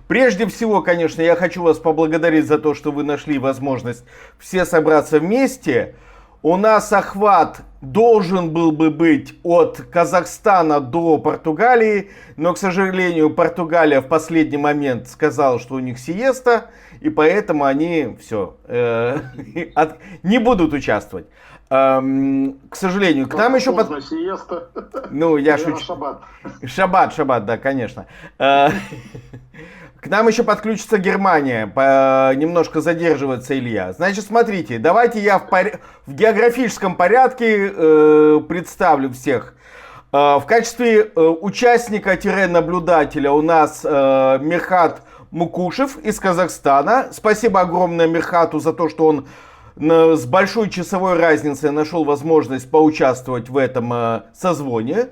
Прежде всего, конечно, я хочу вас поблагодарить за то, что вы нашли возможность все собраться вместе. У нас охват должен был бы быть от Казахстана до Португалии, но, к сожалению, Португалия в последний момент сказала, что у них сиеста, и поэтому они все не будут участвовать. К сожалению, к нам еще Поздно сиеста. Ну, я Наверное, шучу. шаббат. Шаббат, да, конечно. К нам еще подключится Германия. Немножко задерживается Илья. Значит, смотрите, давайте я в географическом порядке представлю всех. В качестве участника-наблюдателя у нас Мирхат Мукушев из Казахстана. Спасибо огромное Мирхату за то, что он с большой часовой разницей нашел возможность поучаствовать в этом созвоне.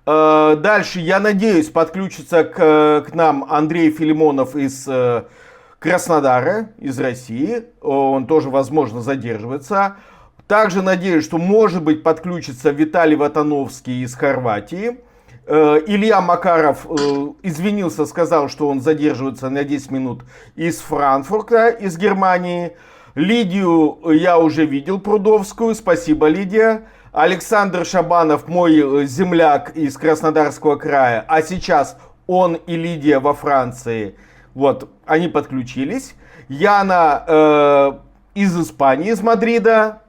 Дальше, я надеюсь, подключится к нам Андрей Филимонов из Краснодара, из России. Он тоже, возможно, задерживается. Также надеюсь, что, может быть, подключится Виталий Ватановский из Хорватии. Илья Макаров извинился, сказал, что он задерживается на 10 минут из Франкфурта, из Германии. Лидию я уже видел, Прудовскую. Спасибо, Лидия. Александр Шабанов, мой земляк из Краснодарского края, а сейчас он и Лидия во Франции. Вот, они подключились. Яна из Испании, из Мадрида.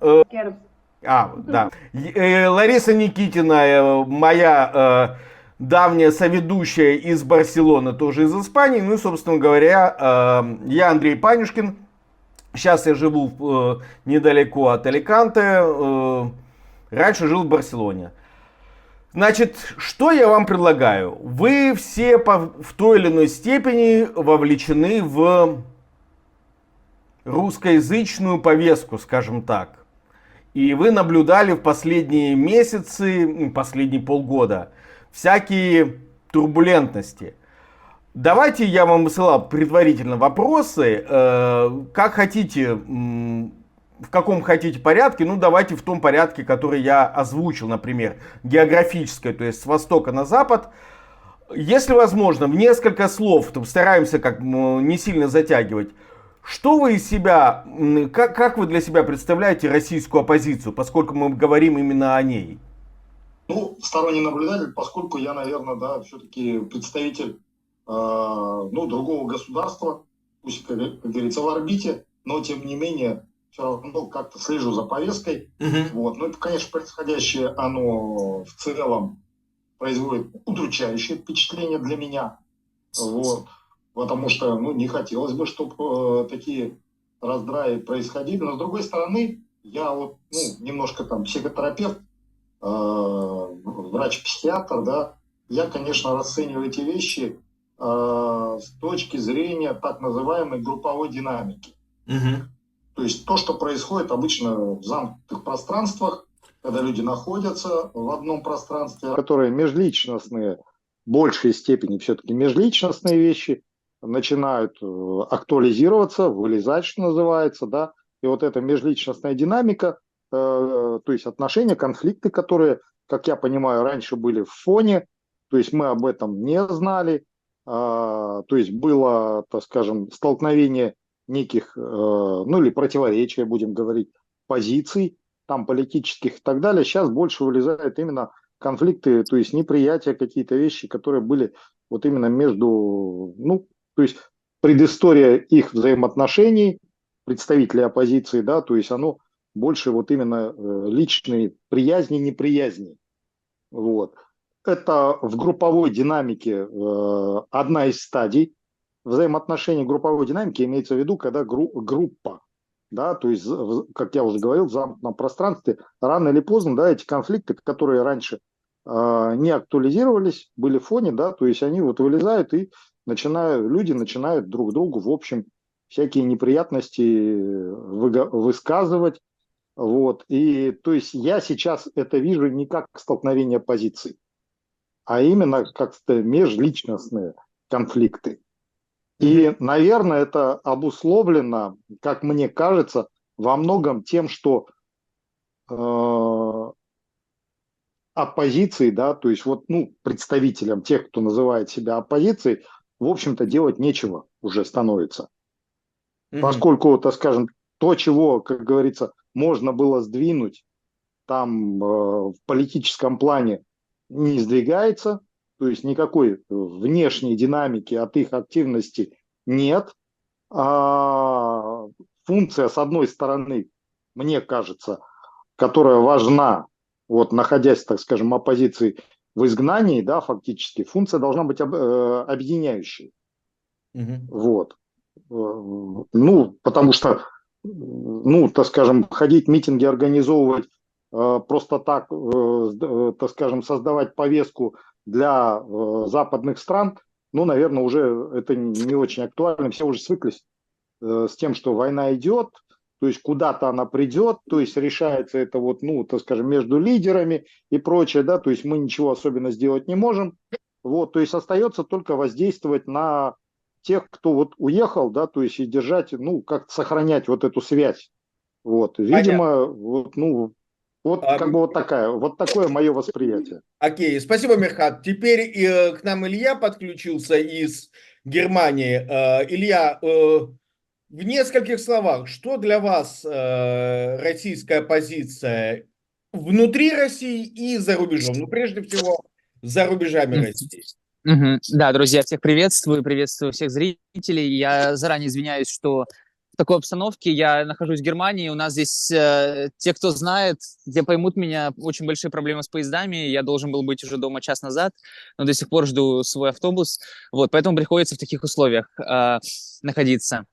Да. Лариса Никитина, моя давняя соведущая из Барселоны, тоже из Испании. Ну и, собственно говоря, я Андрей Панюшкин. Сейчас я живу недалеко от Аликанте. Раньше жил в Барселоне. Значит, что я вам предлагаю? Вы все в той или иной степени вовлечены в русскоязычную повестку, скажем так. И вы наблюдали в последние месяцы, последние полгода, всякие турбулентности. Давайте я вам высылал предварительно вопросы, как хотите, в каком хотите порядке, ну давайте в том порядке, который я озвучил, например, географическое, то есть с востока на запад. Если возможно, в несколько слов, стараемся как не сильно затягивать, что вы из себя, как вы для себя представляете российскую оппозицию, поскольку мы говорим именно о ней? Ну, сторонний наблюдатель, поскольку я, наверное, да, все-таки представитель другого государства, пусть, как говорится, в орбите, но тем не менее все равно как-то слежу за повесткой. Вот. Ну, это, конечно, происходящее, оно в целом производит удручающее впечатление для меня. Вот. Потому что, не хотелось бы, чтобы такие раздраи происходили. Но, с другой стороны, я немножко там психотерапевт, врач-психиатр, да, я, конечно, расцениваю эти вещи с точки зрения так называемой групповой динамики. То есть то, что происходит обычно в замкнутых пространствах, когда люди находятся в одном пространстве, которые межличностные, в большей степени все-таки межличностные вещи, начинают актуализироваться, вылезать, что называется, да, и вот эта межличностная динамика, то есть отношения, конфликты, которые, как я понимаю, раньше были в фоне, то есть мы об этом не знали, то есть было, так скажем, столкновение неких, или противоречия, будем говорить, позиций, там политических и так далее. Сейчас больше вылезают именно конфликты, то есть неприятия, какие-то вещи, которые были вот именно между, то есть предыстория их взаимоотношений, представителей оппозиции, да, то есть оно больше вот именно личной приязни, неприязни. Вот. Это в групповой динамике одна из стадий взаимоотношений групповой динамики, имеется в виду, когда группа, да, то есть, как я уже говорил, в замкнутом пространстве, рано или поздно, да, эти конфликты, которые раньше не актуализировались, были в фоне, да, то есть они вот вылезают и люди начинают друг другу, в общем, всякие неприятности высказывать, вот, и то есть я сейчас это вижу не как столкновение позиций, а именно как-то межличностные конфликты. И, наверное, это обусловлено, как мне кажется, во многом тем, что оппозиции, да, то есть вот, представителям тех, кто называет себя оппозицией, в общем-то, делать нечего уже становится. Мгм. Поскольку, так скажем, то, чего, как говорится, можно было сдвинуть там в политическом плане, не сдвигается, то есть никакой внешней динамики от их активности нет. А функция, с одной стороны, мне кажется, которая важна, вот находясь, так скажем, оппозиции в изгнании, да, фактически, функция должна быть объединяющей. Мгм. Вот. Ну, потому что, ну, так скажем, ходить митинги организовывать просто так, так скажем, создавать повестку для западных стран, ну, наверное, уже это не очень актуально. Все уже свыклись с тем, что война идет, то есть куда-то она придет, то есть решается это вот, ну, так скажем, между лидерами и прочее, да, то есть мы ничего особенно сделать не можем, вот, то есть остается только воздействовать на тех, кто вот уехал, да, то есть и держать, ну, как сохранять вот эту связь, вот, Понятно. видимо, вот, ну, вот А, как бы вот такое мое восприятие. Окей, спасибо, Мирхат. Теперь к нам Илья подключился из Германии. Илья, в нескольких словах, что для вас российская позиция внутри России и за рубежом? Ну, прежде всего, за рубежами России. Да, друзья, всех приветствую всех зрителей. Я заранее извиняюсь, что в такой обстановке я нахожусь в Германии. У нас здесь, те, кто знает, те поймут меня, очень большие проблемы с поездами. Я должен был быть уже дома час назад, но до сих пор жду свой автобус. Вот, поэтому приходится в таких условиях находиться.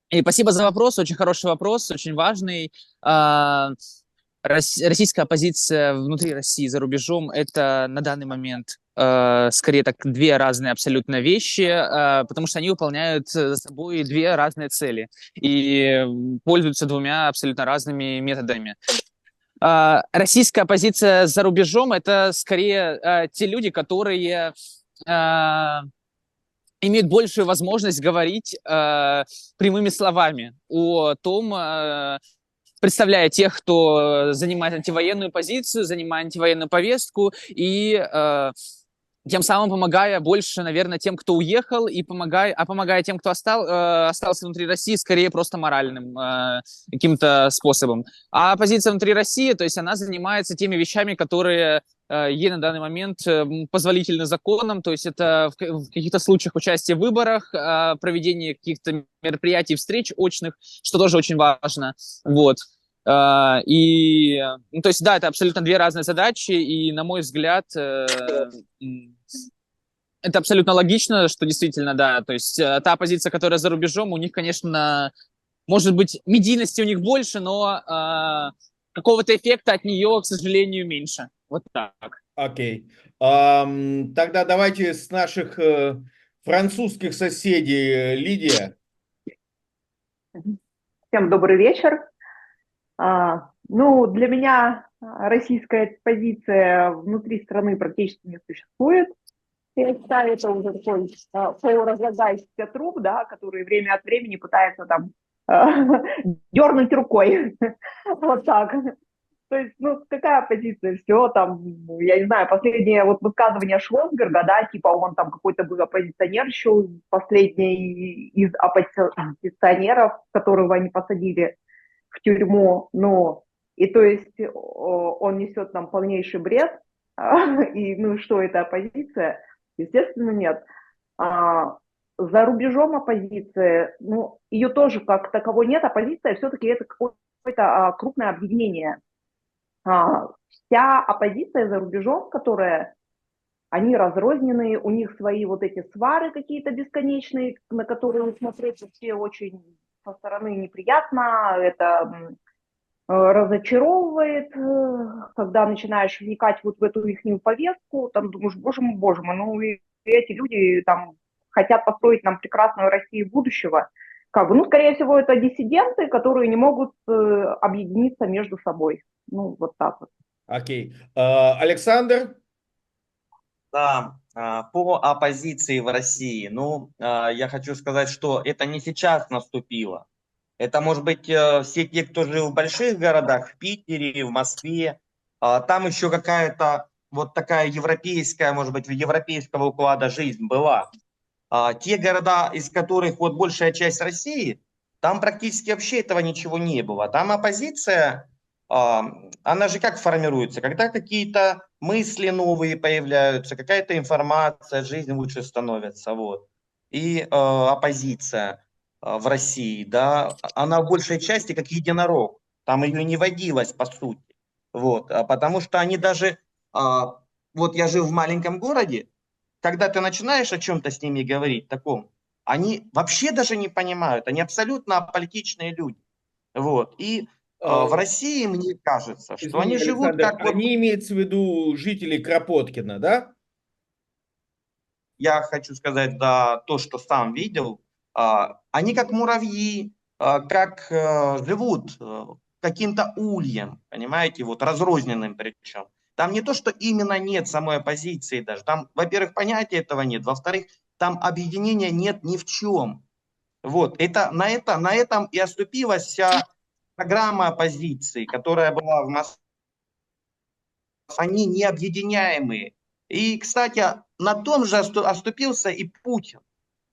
И спасибо за вопрос, очень хороший вопрос, очень важный. А, Российская оппозиция внутри России, за рубежом, это на данный момент скорее так две разные абсолютно вещи, потому что они выполняют за собой две разные цели и пользуются двумя абсолютно разными методами. Российская оппозиция за рубежом — это скорее те люди, которые имеют большую возможность говорить прямыми словами о том, представляя тех, кто занимает антивоенную позицию, занимает антивоенную повестку и тем самым помогая больше, наверное, тем, кто уехал, и помогая тем, кто остался внутри России, скорее просто моральным каким-то способом. А оппозиция внутри России, то есть она занимается теми вещами, которые ей на данный момент позволительны законом, то есть это в каких-то случаях участие в выборах, проведение каких-то мероприятий, встреч очных, что тоже очень важно. Вот. Ну, то есть, да, это абсолютно две разные задачи, и, на мой взгляд, это абсолютно логично, что действительно, да, то есть та оппозиция, которая за рубежом, у них, конечно, может быть, медийности у них больше, но какого-то эффекта от нее, к сожалению, меньше. Вот так. Окей. Тогда давайте с наших французских соседей, Лидия. Всем добрый вечер. Ну, для меня российская позиция внутри страны практически не существует. Я считаю, это уже такой полуразлагающийся труп, да, который время от времени пытается там дернуть рукой. Вот так. То есть, ну, какая позиция? Все там, я не знаю, последнее вот высказывание Шлосберга, да, типа он там какой-то был оппозиционер еще, последний из оппозиционеров, которого они посадили в тюрьму, ну, и то есть он несет нам полнейший бред, и, ну, что это оппозиция? Естественно, нет. За рубежом оппозиции, ну, ее тоже как таковой нет, оппозиция все-таки это какое-то крупное объединение. Вся оппозиция за рубежом, которая, они разрозненные, у них свои вот эти свары какие-то бесконечные, на которые смотреть вообще очень со стороны неприятно, это разочаровывает, когда начинаешь вникать вот в эту их повестку, там думаешь, боже мой, ну и эти люди там хотят построить нам прекрасную Россию будущего. Как бы, ну, скорее всего, это диссиденты, которые не могут объединиться между собой. Ну, вот так вот. Окей. Александр? Да, по оппозиции в России, ну, я хочу сказать, что это не сейчас наступило. Это, может быть, все те, кто жил в больших городах, в Питере, в Москве, там еще какая-то вот такая европейская, может быть, европейского уклада жизнь была. Те города, из которых вот большая часть России, там практически вообще этого ничего не было. Там оппозиция, она же как формируется? Когда какие-то мысли новые появляются, какая-то информация, жизнь лучше становится. Вот. И оппозиция в России, да, она в большей части как единорог. Там ее не водилось, по сути. Вот. Потому что они даже... Вот я жил в маленьком городе, когда ты начинаешь о чем-то с ними говорить таком, они вообще даже не понимают, они абсолютно аполитичные люди. Вот. И в Э, России, мне кажется, что Извини, они живут Александр, как вот, они имеются в виду жители Кропоткина, да? я хочу сказать, да, то, что сам видел, они как муравьи, как живут каким-то ульем, понимаете, вот разрозненным причем. Там не то, что именно нет самой оппозиции даже, там, во-первых, понятия этого нет, во-вторых, там объединения нет ни в чем. Вот, на этом и оступилась вся программа оппозиции, которая была в Москве. Они необъединяемые. И, кстати, на том же оступился и Путин.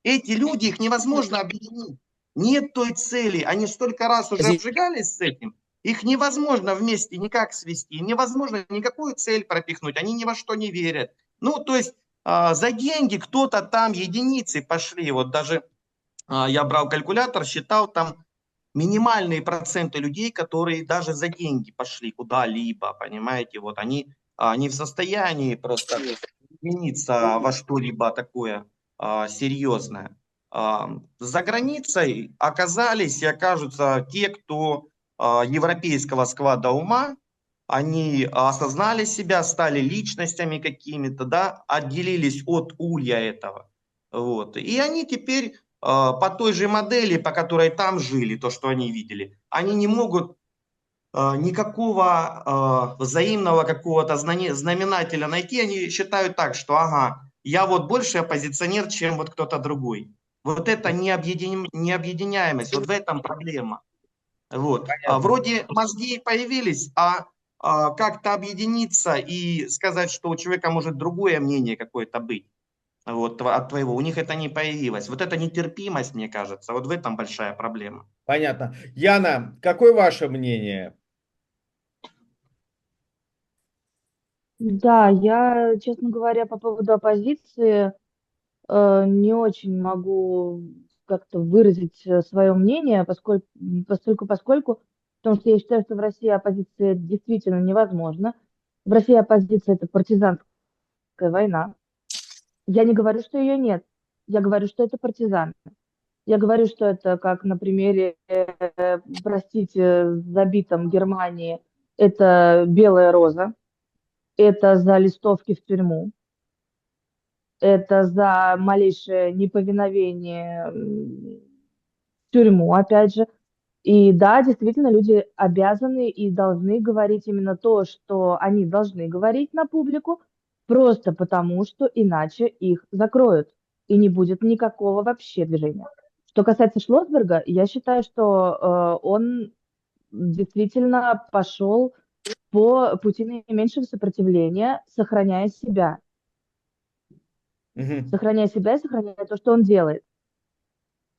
Эти люди, их невозможно объединить. Нет той цели. Они столько раз уже обжигались с этим. Их невозможно вместе никак свести. Невозможно никакую цель пропихнуть. Они ни во что не верят. Ну, то есть за деньги кто-то там, единицы пошли. Вот даже я брал калькулятор, считал там минимальные проценты людей, которые даже за деньги пошли куда-либо, понимаете, вот они в состоянии просто измениться во что-либо такое серьезное. За границей оказались и окажутся те, кто европейского склада ума, они осознали себя, стали личностями какими-то, да, отделились от улья этого. Вот. И они теперь по той же модели, по которой там жили, то, что они видели, они не могут никакого взаимного какого-то знаменателя найти. Они считают так, что ага, я вот больше оппозиционер, чем вот кто-то другой. Вот это необъединяемость, вот в этом проблема. Вот. Понятно. Вроде мозги появились, как-то объединиться и сказать, что у человека может другое мнение какое-то быть вот, от твоего, у них это не появилось. Вот эта нетерпимость, мне кажется, вот в этом большая проблема. Понятно. Яна, какое ваше мнение? Да, я, честно говоря, по поводу оппозиции не очень могу как-то выразить свое мнение, поскольку, потому что я считаю, что в России оппозиция действительно невозможна. В России оппозиция – это партизанская война. Я не говорю, что ее нет. Я говорю, что это партизаны. Я говорю, что это как на примере, простите, забитом Германии, это белая роза, это за листовки в тюрьму, это за малейшее неповиновение в тюрьму, опять же. И да, действительно, люди обязаны и должны говорить именно то, что они должны говорить на публику, просто потому, что иначе их закроют, и не будет никакого вообще движения. Что касается Шлосберга, я считаю, что он действительно пошел по пути наименьшего сопротивления, сохраняя себя. Мгм. Сохраняя себя и сохраняя то, что он делает.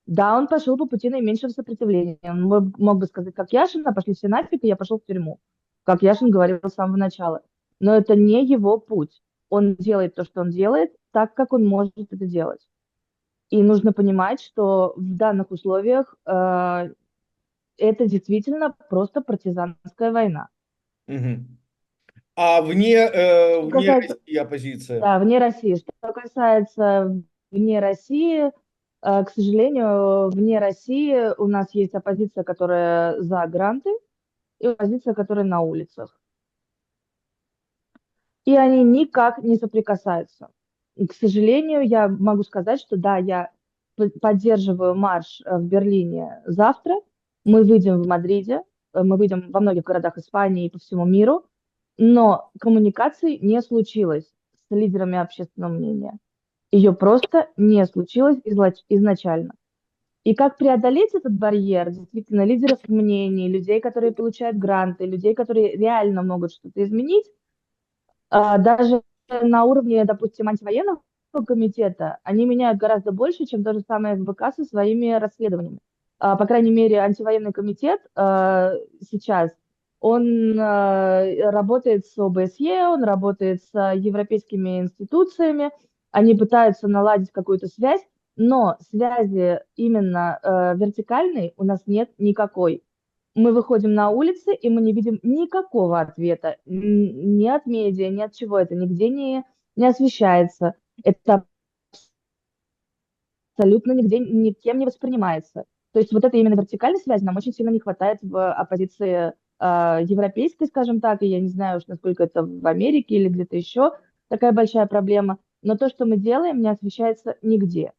Да, он пошел по пути наименьшего сопротивления. Он мог бы сказать, как Яшин, пошли все нафиг, и я пошел в тюрьму. Как Яшин говорил с самого начала. Но это не его путь. Он делает то, что он делает, так, как он может это делать. И нужно понимать, что в данных условиях это действительно просто партизанская война. Мгм. А Что вне касается, России оппозиция? да, вне России. Что касается вне России, к сожалению, вне России у нас есть оппозиция, которая за гранты, и оппозиция, которая на улицах. И они никак не соприкасаются. И, к сожалению, я могу сказать, что да, я поддерживаю марш в Берлине завтра. Мы выйдем в Мадриде, мы выйдем во многих городах Испании и по всему миру, но коммуникации не случилось с лидерами общественного мнения. Ее просто не случилось изначально. И как преодолеть этот барьер, действительно, лидеров мнений, людей, которые получают гранты, людей, которые реально могут что-то изменить, даже на уровне, допустим, антивоенного комитета, они меняют гораздо больше, чем то же самое ФБК со своими расследованиями. По крайней мере, антивоенный комитет сейчас, он работает с ОБСЕ, он работает с европейскими институциями, они пытаются наладить какую-то связь, но связи именно вертикальной у нас нет никакой. Мы выходим на улицы, и мы не видим никакого ответа ни от медиа, ни от чего. Это нигде не освещается. Это абсолютно нигде никем не воспринимается. То есть вот этой именно вертикальной связи нам очень сильно не хватает в оппозиции европейской, скажем так, и я не знаю уж, насколько это в Америке или где-то еще такая большая проблема, но то, что мы делаем, не освещается нигде.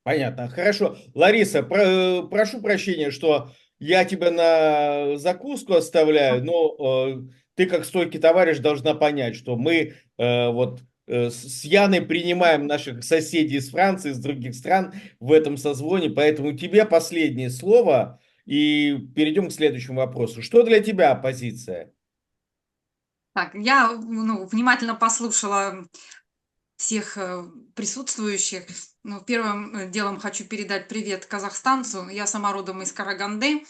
Понятно, хорошо. Лариса, прошу прощения, что я тебя на закуску оставляю, но ты как стойкий товарищ должна понять, что мы с Яной принимаем наших соседей из Франции, из других стран в этом созвоне, поэтому тебе последнее слово и перейдем к следующему вопросу. Что для тебя оппозиция? Так, я внимательно послушала всех присутствующих. Первым делом хочу передать привет казахстанцу. Я сама родом из Караганды.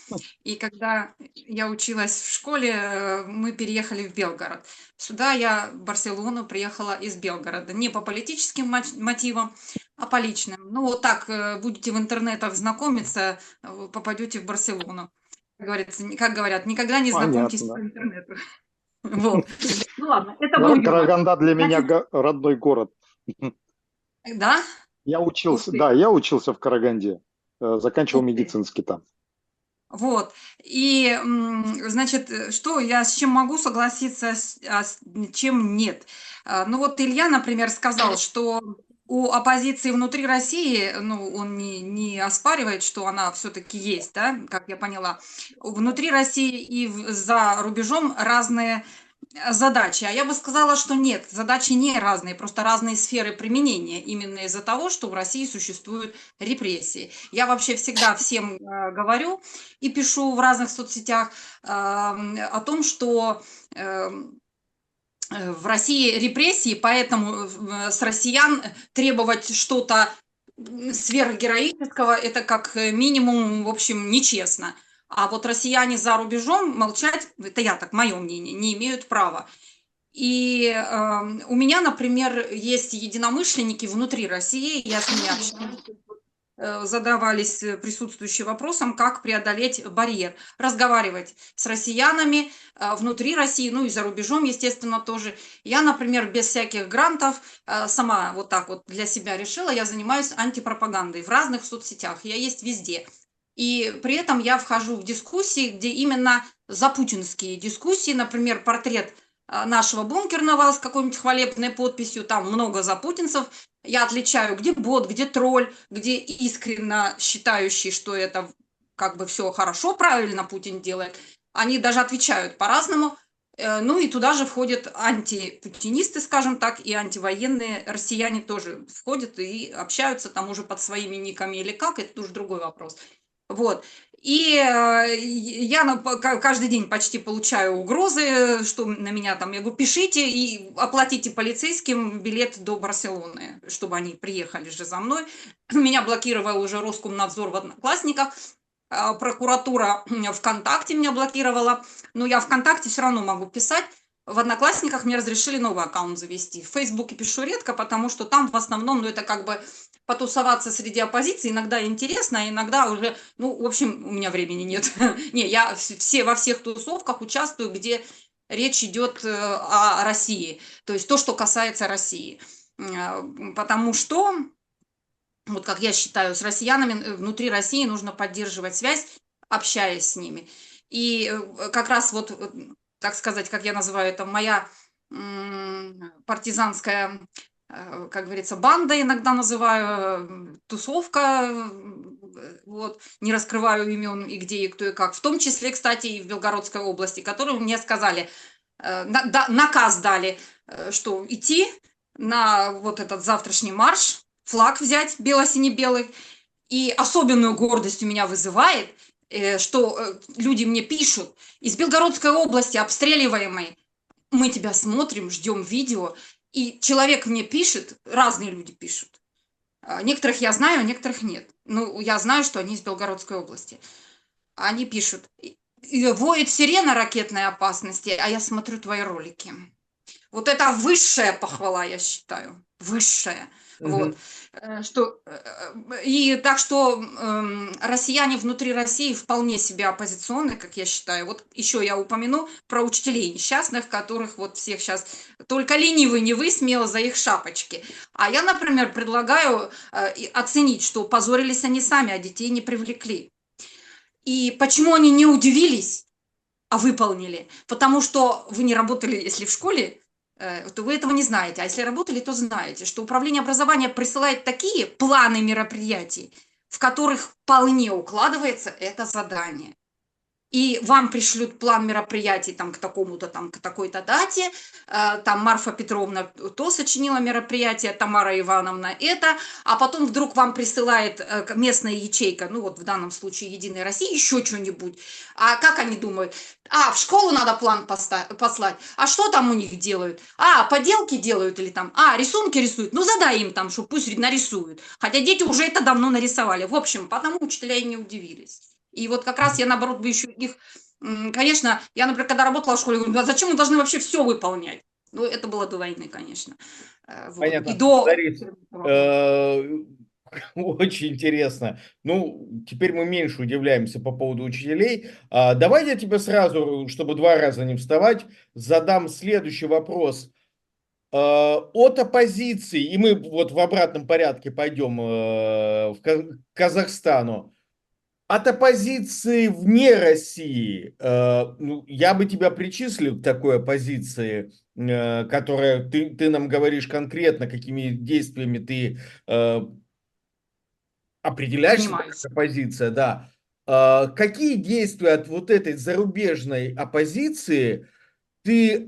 И когда я училась в школе, мы переехали в Белгород. Сюда я, в Барселону, приехала из Белгорода. Не по политическим мотивам, а по личным. Вот так будете в интернетах знакомиться, попадете в Барселону. Как говорят, никогда не знакомьтесь по интернету. Вот. Ладно, это будет. Караганда для меня родной город. Да? Я учился в Караганде, заканчивал медицинский там. Вот. И, значит, с чем могу согласиться, а с чем нет. Илья, например, сказал, что у оппозиции внутри России, он не оспаривает, что она все-таки есть, да, как я поняла. Внутри России и за рубежом разные задачи. А я бы сказала, что нет, задачи не разные, просто разные сферы применения, именно из-за того, что в России существуют репрессии. Я вообще всегда всем говорю и пишу в разных соцсетях о том, что в России репрессии, поэтому с россиян требовать что-то сверхгероического, это как минимум, в общем, нечестно. А вот россияне за рубежом молчать, это мое мнение, не имеют права. И у меня, например, есть единомышленники внутри России, я с ними общаюсь, задавались присутствующие вопросом, как преодолеть барьер, разговаривать с россиянами внутри России, и за рубежом, естественно, тоже. Я, например, без всяких грантов сама вот так вот для себя решила, я занимаюсь антипропагандой в разных соцсетях, я есть везде. И при этом я вхожу в дискуссии, где именно запутинские дискуссии, например, портрет нашего бункерного с какой-нибудь хвалебной подписью, там много запутинцев. Я отличаю, где бот, где тролль, где искренне считающий, что это как бы все хорошо, правильно Путин делает. Они даже отвечают по-разному. И туда же входят антипутинисты, скажем так, и антивоенные россияне тоже входят и общаются там уже под своими никами или как, это уже другой вопрос. Вот. И я каждый день почти получаю угрозы, что на меня там, я говорю, пишите и оплатите полицейским билет до Барселоны, чтобы они приехали же за мной. Меня блокировал уже Роскомнадзор в Одноклассниках, прокуратура ВКонтакте меня блокировала, но я ВКонтакте все равно могу писать. В Одноклассниках мне разрешили новый аккаунт завести. В Фейсбуке пишу редко, потому что там в основном, это как бы потусоваться среди оппозиции иногда интересно, а иногда уже, в общем, у меня времени нет. Не, я во всех тусовках участвую, где речь идет о России, то есть то, что касается России. Потому что, вот как я считаю, с россиянами внутри России нужно поддерживать связь, общаясь с ними. И как раз вот, так сказать, как я называю это, моя партизанская, как говорится, банда иногда называю, тусовка, вот, не раскрываю имен и где, и кто, и как, в том числе, кстати, и в Белгородской области, которые мне сказали, наказ дали, что идти на вот этот завтрашний марш, флаг взять бело-сине-белый, и особенную гордость у меня вызывает, что люди мне пишут, из Белгородской области обстреливаемой, мы тебя смотрим, ждем видео, И человек мне пишет, разные люди пишут. Некоторых я знаю, а некоторых нет. Ну, я знаю, что они из Белгородской области. Они пишут, воет сирена ракетной опасности, а я смотрю твои ролики. Вот это высшая похвала, я считаю. Высшая. Вот. И так что россияне внутри России вполне себе оппозиционны, как я считаю. Вот еще я упомяну про учителей несчастных, которых вот всех сейчас только ленивый не вы смело за их шапочки. А я, например, предлагаю оценить, что позорились они сами, а детей не привлекли. И почему они не удивились, а выполнили? Потому что вы не работали, если в школе, то вы этого не знаете. А если работали, то знаете, что управление образования присылает такие планы мероприятий, в которых вполне укладывается это задание. И вам пришлют план мероприятий там, к такому-то, там, к такой-то дате. Там Марфа Петровна то сочинила мероприятие, Тамара Ивановна это, а потом вдруг вам присылает местная ячейка, ну вот в данном случае Единой России, еще что-нибудь. А как они думают? В школу надо план послать. А что там у них делают? Поделки делают или там? Рисунки рисуют. Ну, задай им там, что пусть нарисуют. Хотя дети уже это давно нарисовали. В общем, потому учителя и не удивились. И вот как раз я, наоборот, бы еще их... Конечно, я, например, когда работала в школе, говорю, а зачем мы должны вообще все выполнять? Ну, это было до войны, конечно. Понятно. И до... Ларис, очень интересно. Ну, теперь мы меньше удивляемся по поводу учителей. Давай я тебе сразу, чтобы 2 раза не вставать, задам следующий вопрос. От оппозиции, и мы вот в обратном порядке пойдем к Казахстану. От оппозиции вне России, ну, я бы тебя причислил к такой оппозиции, которая, ты нам говоришь конкретно, какими действиями ты определяешься Занимаюсь. как оппозиция, да. Какие действия от вот этой зарубежной оппозиции ты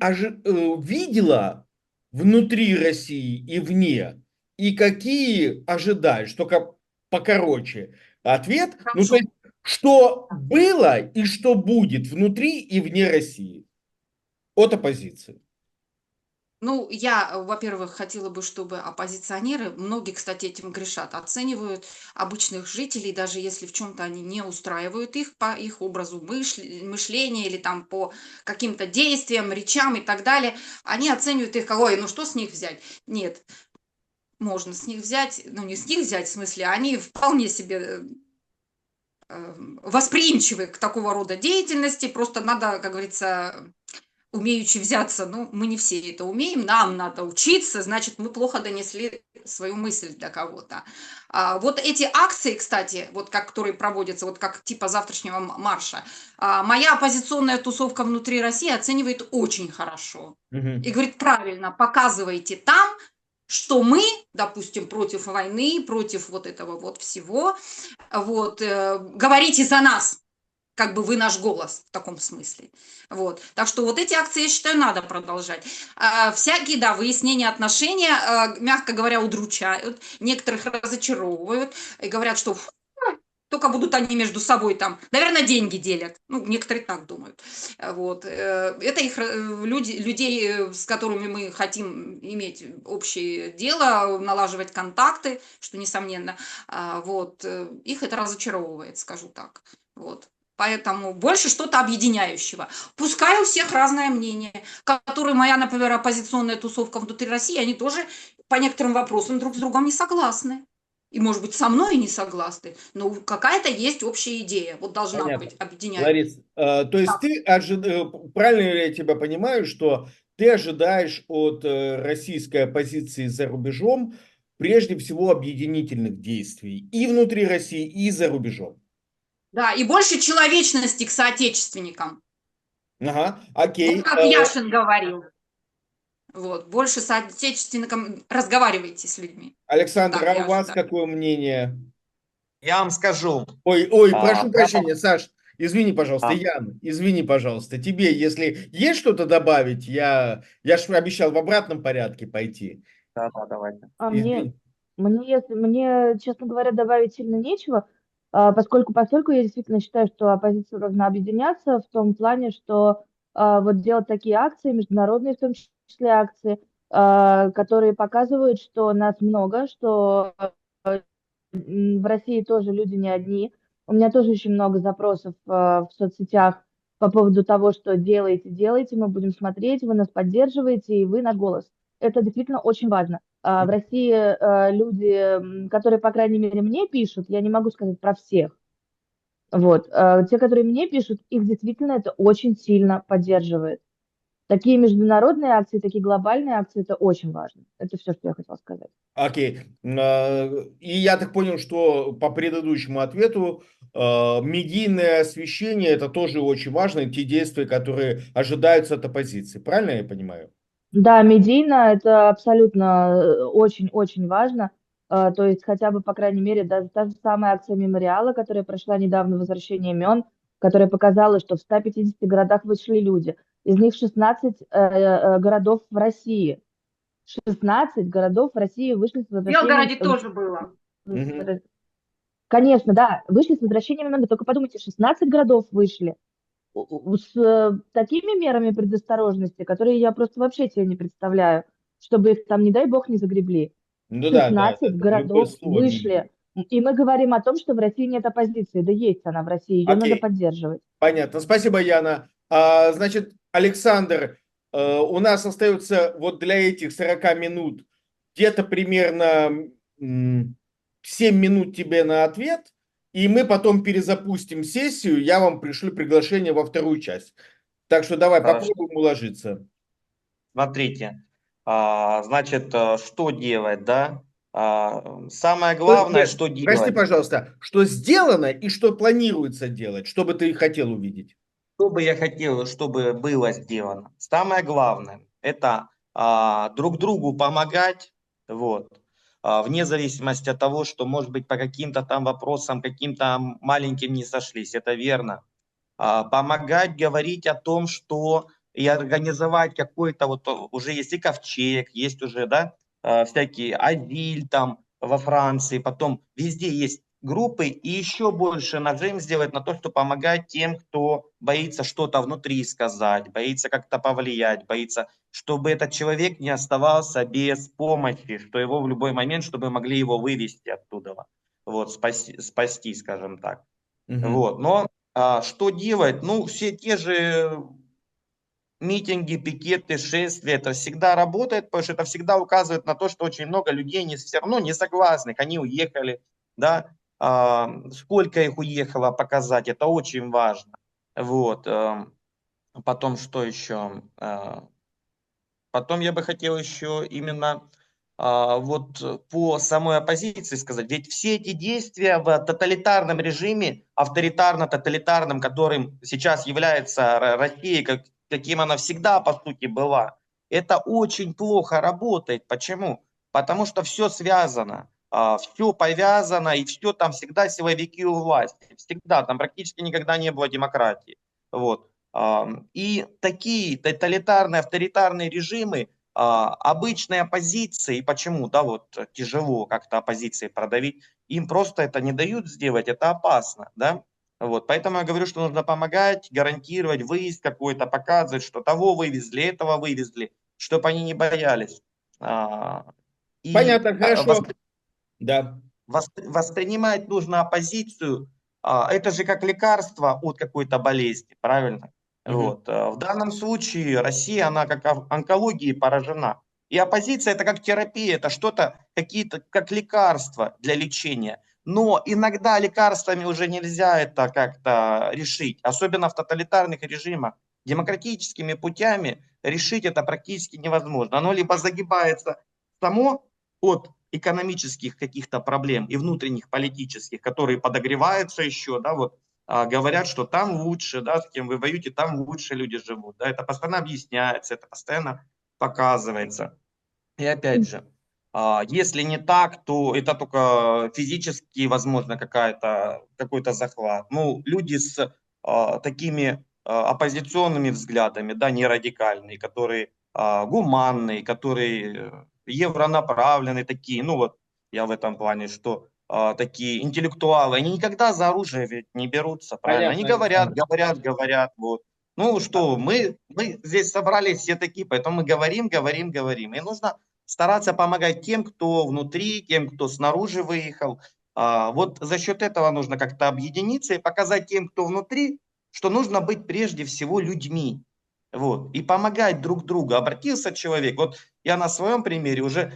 видела внутри России и вне? И какие ожидаешь? Только покороче ответ. Ну, то есть, что было и что будет внутри и вне России от оппозиции. Ну, я, во-первых, хотела бы, чтобы оппозиционеры, многие, кстати, этим грешат, оценивают обычных жителей, даже если в чем-то они не устраивают их по их образу мышления или там по каким-то действиям, речам и так далее. Они оценивают их, ой, ну что с них взять? Нет, можно с них взять, ну не с них взять, в смысле, они вполне себе восприимчивы к такого рода деятельности, просто надо, как говорится, умеючи взяться, ну, мы не все это умеем, нам надо учиться, значит, мы плохо донесли свою мысль для кого-то. Вот эти акции, кстати, вот как, которые проводятся, вот как типа завтрашнего марша, моя оппозиционная тусовка внутри России оценивает очень хорошо. И говорит, правильно, показывайте там, что мы, допустим, против войны, против вот этого вот всего, вот, говорите за нас, как бы вы наш голос в таком смысле. Вот. Так что вот эти акции, я считаю, надо продолжать. Всякие, да, выяснения отношений, мягко говоря, удручают, некоторых разочаровывают и говорят, что только будут они между собой там, наверное, деньги делят. Ну, некоторые так думают. Вот. Это их людей, с которыми мы хотим иметь общее дело, налаживать контакты, что несомненно. Вот. Их это разочаровывает, скажу так. Вот. Поэтому больше что-то объединяющего. Пускай у всех разное мнение, которые моя, например, оппозиционная тусовка внутри России, они тоже по некоторым вопросам друг с другом не согласны. И, может быть, со мной не согласны, но какая-то есть общая идея. Вот должна Понятно. быть объединяющая. Ларис, то есть ты правильно ли я тебя понимаю, что ты ожидаешь от российской оппозиции за рубежом прежде всего объединительных действий и внутри России, и за рубежом? Да, и больше человечности к соотечественникам. Ага, окей. Вот как Яшин говорил. Вот, больше с соотечественником разговаривайте с людьми. Александр, Так, а у вас да. какое мнение? Я вам скажу. Ой, прошу прощения, Саш, извини, пожалуйста, Ян, извини, пожалуйста. Тебе, если есть что-то добавить, я же обещал в обратном порядке пойти. Да, давайте. Извини. Мне, честно говоря, добавить сильно нечего, поскольку я действительно считаю, что оппозиция должна объединяться в том плане, что вот делать такие акции, международные в том числе акции, которые показывают, что нас много, что в России тоже люди не одни. У меня тоже очень много запросов в соцсетях по поводу того, что делаете, делаете, мы будем смотреть, вы нас поддерживаете, и вы наш голос. Это действительно очень важно. В России люди, которые, по крайней мере, мне пишут, я не могу сказать про всех, вот, те, которые мне пишут, их действительно это очень сильно поддерживает. Такие международные акции, такие глобальные акции, это очень важно. Это все, что я хотела сказать. Окей. И я так понял, что по предыдущему ответу медийное освещение это тоже очень важно, те действия, которые ожидаются от оппозиции. Правильно я понимаю? Да, медийно это абсолютно очень-очень важно. То есть хотя бы, по крайней мере, даже та же самая акция мемориала, которая прошла недавно, «Возвращение имен», которая показала, что в 150 городах вышли люди. Из них 16 городов в России. 16 городов в России вышли с В возвращением... Белгороде тоже было. Конечно, да, вышли с возвращением имен. Только подумайте, 16 городов вышли с такими мерами предосторожности, которые я просто вообще себе не представляю, чтобы их там, не дай бог, не загребли. Ну да, 16 это другое городов слово вышли. И мы говорим о том, что в России нет оппозиции. Да есть она в России, ее надо Окей, поддерживать. понятно. Спасибо, Яна. Значит, Александр, у нас остается вот для этих 40 минут где-то примерно 7 минут тебе на ответ, и мы потом перезапустим сессию, я вам пришлю приглашение во вторую часть. Так что давай Хорошо. попробуем уложиться. Смотрите, значит, что делать, да? Самое главное, что Прости, делать, пожалуйста, что сделано и что планируется делать, что бы ты хотел увидеть? что бы я хотел, чтобы было сделано. Самое главное, это друг другу помогать, вот, вне зависимости от того, что, может быть, по каким-то там вопросам, каким-то маленьким не сошлись, это верно. Помогать говорить о том, что и организовать какой-то, вот уже есть и ковчег, есть уже, да, всякие Адиль там во Франции, потом везде есть группы, и еще больше нажим сделать на то, что помогать тем, кто боится что-то внутри сказать, боится как-то повлиять, боится, чтобы этот человек не оставался без помощи, что его в любой момент, чтобы могли его вывести оттуда, вот, спасти, скажем так. Вот, но что делать? Ну, все те же митинги, пикеты, шествия, это всегда работает, потому что это всегда указывает на то, что очень много людей все равно не согласны, они уехали, да, сколько их уехало показать, это очень важно. Вот, потом что еще? Потом я бы хотел еще именно вот по самой оппозиции сказать, ведь все эти действия в тоталитарном режиме, авторитарно-тоталитарном, которым сейчас является Россия, каким она всегда по сути была, это очень плохо работает. Почему? Потому что все связано, все повязано, и все там всегда силовики у власти. Всегда, там практически никогда не было демократии. Вот. И такие тоталитарные, авторитарные режимы, обычной оппозиции, почему, да, вот тяжело как-то оппозиции продавить, им просто это не дают сделать, это опасно, да, вот, поэтому я говорю, что нужно помогать, гарантировать выезд какой-то, показывать, что того вывезли, этого вывезли, чтобы они не боялись. И Понятно, хорошо. Да. воспринимать нужно оппозицию, это же как лекарство от какой-то болезни, правильно? Вот. В данном случае Россия, она как онкологией поражена. И оппозиция это как терапия, это что-то, какие-то как лекарства для лечения. Но иногда лекарствами уже нельзя это как-то решить, особенно в тоталитарных режимах. Демократическими путями решить это практически невозможно. Оно либо загибается само от экономических каких-то проблем и внутренних политических, которые подогреваются еще, да, вот, говорят, что там лучше, да, с кем вы воюете, там лучше люди живут, да, это постоянно объясняется, это постоянно показывается. И опять же, если не так, то это только физически, возможно, какой-то захват. Ну, люди с такими оппозиционными взглядами, да, не радикальные, которые гуманные, которые евронаправленные такие, ну вот я в этом плане, что такие интеллектуалы, они никогда за оружие ведь не берутся, правильно? Они Понятно, говорят, Александр. говорят, вот. Ну что, мы здесь собрались все такие, поэтому мы говорим, говорим, говорим. И нужно стараться помогать тем, кто внутри, тем, кто снаружи выехал. Вот за счет этого нужно как-то объединиться и показать тем, кто внутри, что нужно быть прежде всего людьми. Вот, и помогать друг другу. Обратился человек, вот я на своем примере уже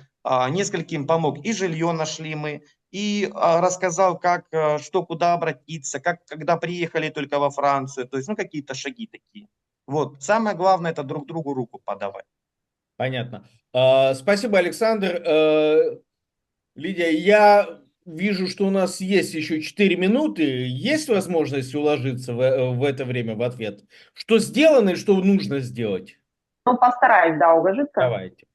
нескольким помог. И жилье нашли мы, и рассказал, как, что, куда обратиться, как, когда приехали только во Францию, то есть, ну, какие-то шаги такие. Вот, самое главное, это друг другу руку подавать. Понятно. Спасибо, Александр. Лидия, я вижу, что у нас есть еще 4 минуты. Есть возможность уложиться в это время в ответ? Что сделано и что нужно сделать? Ну, постараюсь, да, уложиться. Давайте.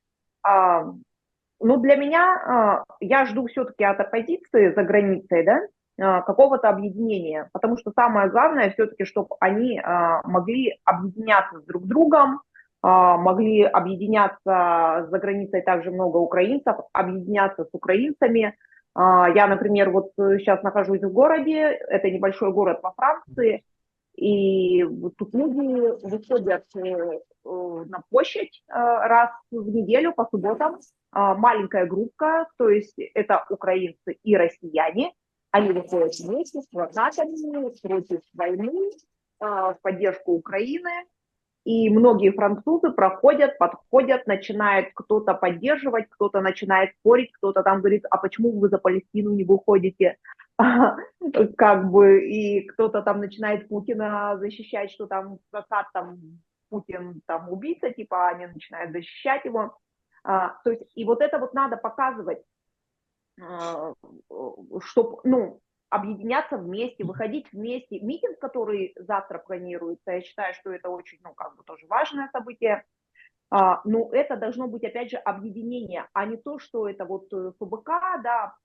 Ну, для меня, я жду все-таки от оппозиции за границей, да, какого-то объединения, потому что самое главное все-таки, чтобы они могли объединяться с друг другом, могли объединяться за границей также много украинцев, объединяться с украинцами. Я, например, вот сейчас нахожусь в городе, это небольшой город во Франции, и тут люди выходят на площадь раз в неделю по субботам, маленькая группа, то есть это украинцы и россияне, они выходят вместе с плакатами против войны, в поддержку Украины, и многие французы проходят, подходят, начинают кто-то поддерживать, кто-то начинает спорить, кто-то там говорит, а почему вы за Палестину не выходите? Как бы, и кто-то там начинает Путина защищать, что там Путин там убийца, типа, они начинают защищать его. То есть, и вот это вот надо показывать, чтобы, ну, объединяться вместе, выходить вместе. Митинг, который завтра планируется, я считаю, что это очень, ну, как бы тоже важное событие. Но это должно быть, опять же, объединение, а не то, что это вот ФБК, да,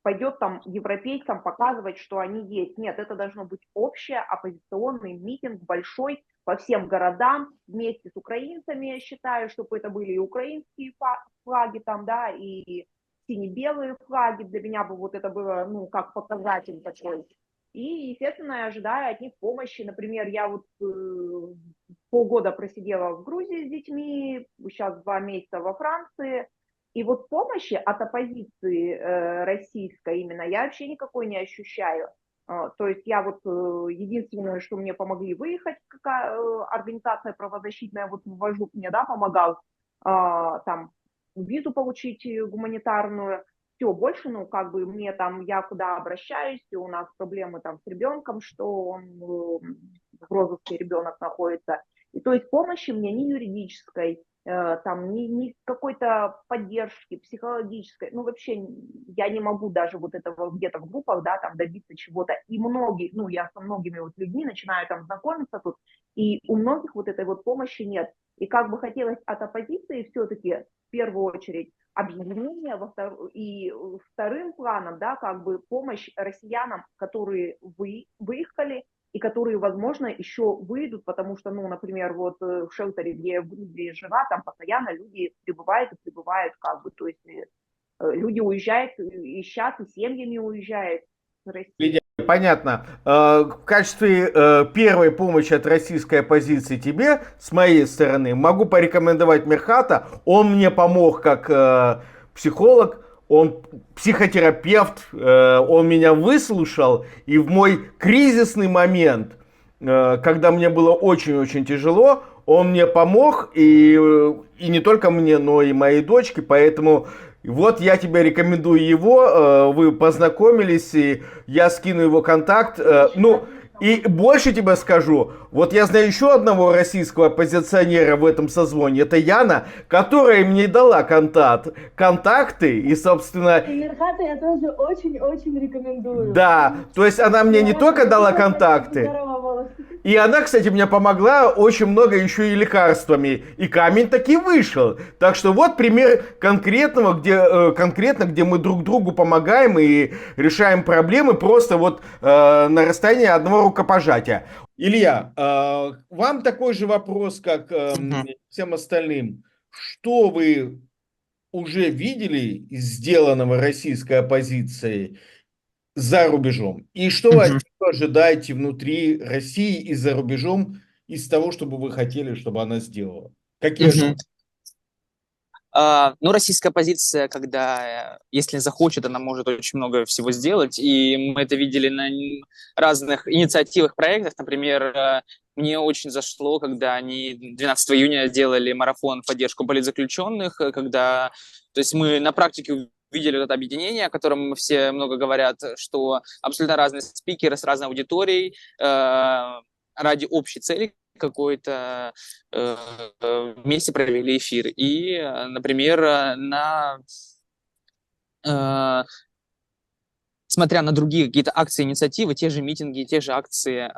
пойдет там европейцам показывать, что они есть. Нет, это должно быть общий оппозиционный митинг большой по всем городам вместе с украинцами, я считаю, чтобы это были и украинские флаги там, да, и сине-белые флаги. Для меня бы вот это было, ну, как показатель такой. И, естественно, я ожидаю от них помощи. Например, я вот полгода просидела в Грузии с детьми, сейчас 2 месяца во Франции. И вот помощи от оппозиции российской именно я вообще никакой не ощущаю. То есть я вот единственное, что мне помогли выехать, какая организация правозащитная, вот Вожук мне, да, помогал там визу получить гуманитарную. Все, больше, ну, как бы мне там, я куда обращаюсь, у нас проблемы там с ребенком, что он в розыске ребенок находится. И то есть помощи мне ни юридической, там, ни какой-то поддержки психологической, ну, вообще я не могу даже вот этого где-то в группах, да, там добиться чего-то. И многие, ну, я со многими вот людьми начинаю там знакомиться тут, и у многих вот этой вот помощи нет. И как бы хотелось от оппозиции все-таки в первую очередь объединение, и вторым планом, да, как бы помощь россиянам, которые выехали, и которые, возможно, еще выйдут, потому что, ну, например, вот в шелтере, где я в Грузии жила, там постоянно люди прибывают и прибывают, как бы, то есть люди уезжают и сейчас, и семьями уезжают с России. Понятно. В качестве первой помощи от российской оппозиции тебе, с моей стороны, могу порекомендовать Мирхата. Он мне помог как психолог, он психотерапевт, он меня выслушал. И в мой кризисный момент, когда мне было очень-очень тяжело, он мне помог. И не только мне, но и моей дочке. Поэтому... Вот я тебе рекомендую его, вы познакомились, и я скину его контакт. Ну, и больше тебе скажу, вот я знаю еще одного российского оппозиционера в этом созвоне, это Яна, которая мне дала контакты, и, собственно... И Мирхата я тоже очень-очень рекомендую. Да, то есть она мне не только дала контакты, и она, кстати, мне помогла очень много еще и лекарствами. И камень таки вышел. Так что вот пример конкретного, где мы друг другу помогаем и решаем проблемы просто вот на расстоянии одного рукопожатия. Илья, вам такой же вопрос, как всем остальным. Что вы уже видели из сделанного российской оппозицией за рубежом? И что вы ожидаете внутри России и за рубежом из того, что бы вы хотели, чтобы она сделала? Какие Мгм. Ну, российская позиция, когда, если захочет, она может очень много всего сделать, и мы это видели на разных инициативах, проектах. Например, мне очень зашло, когда они 12 июня сделали марафон в поддержку политзаключенных, когда, то есть мы на практике увидели это объединение, о котором все много говорят, что абсолютно разные спикеры с разной аудиторией ради общей цели какой-то вместе провели эфир. И, например, э, смотря на другие какие-то акции, инициативы, те же митинги, те же акции,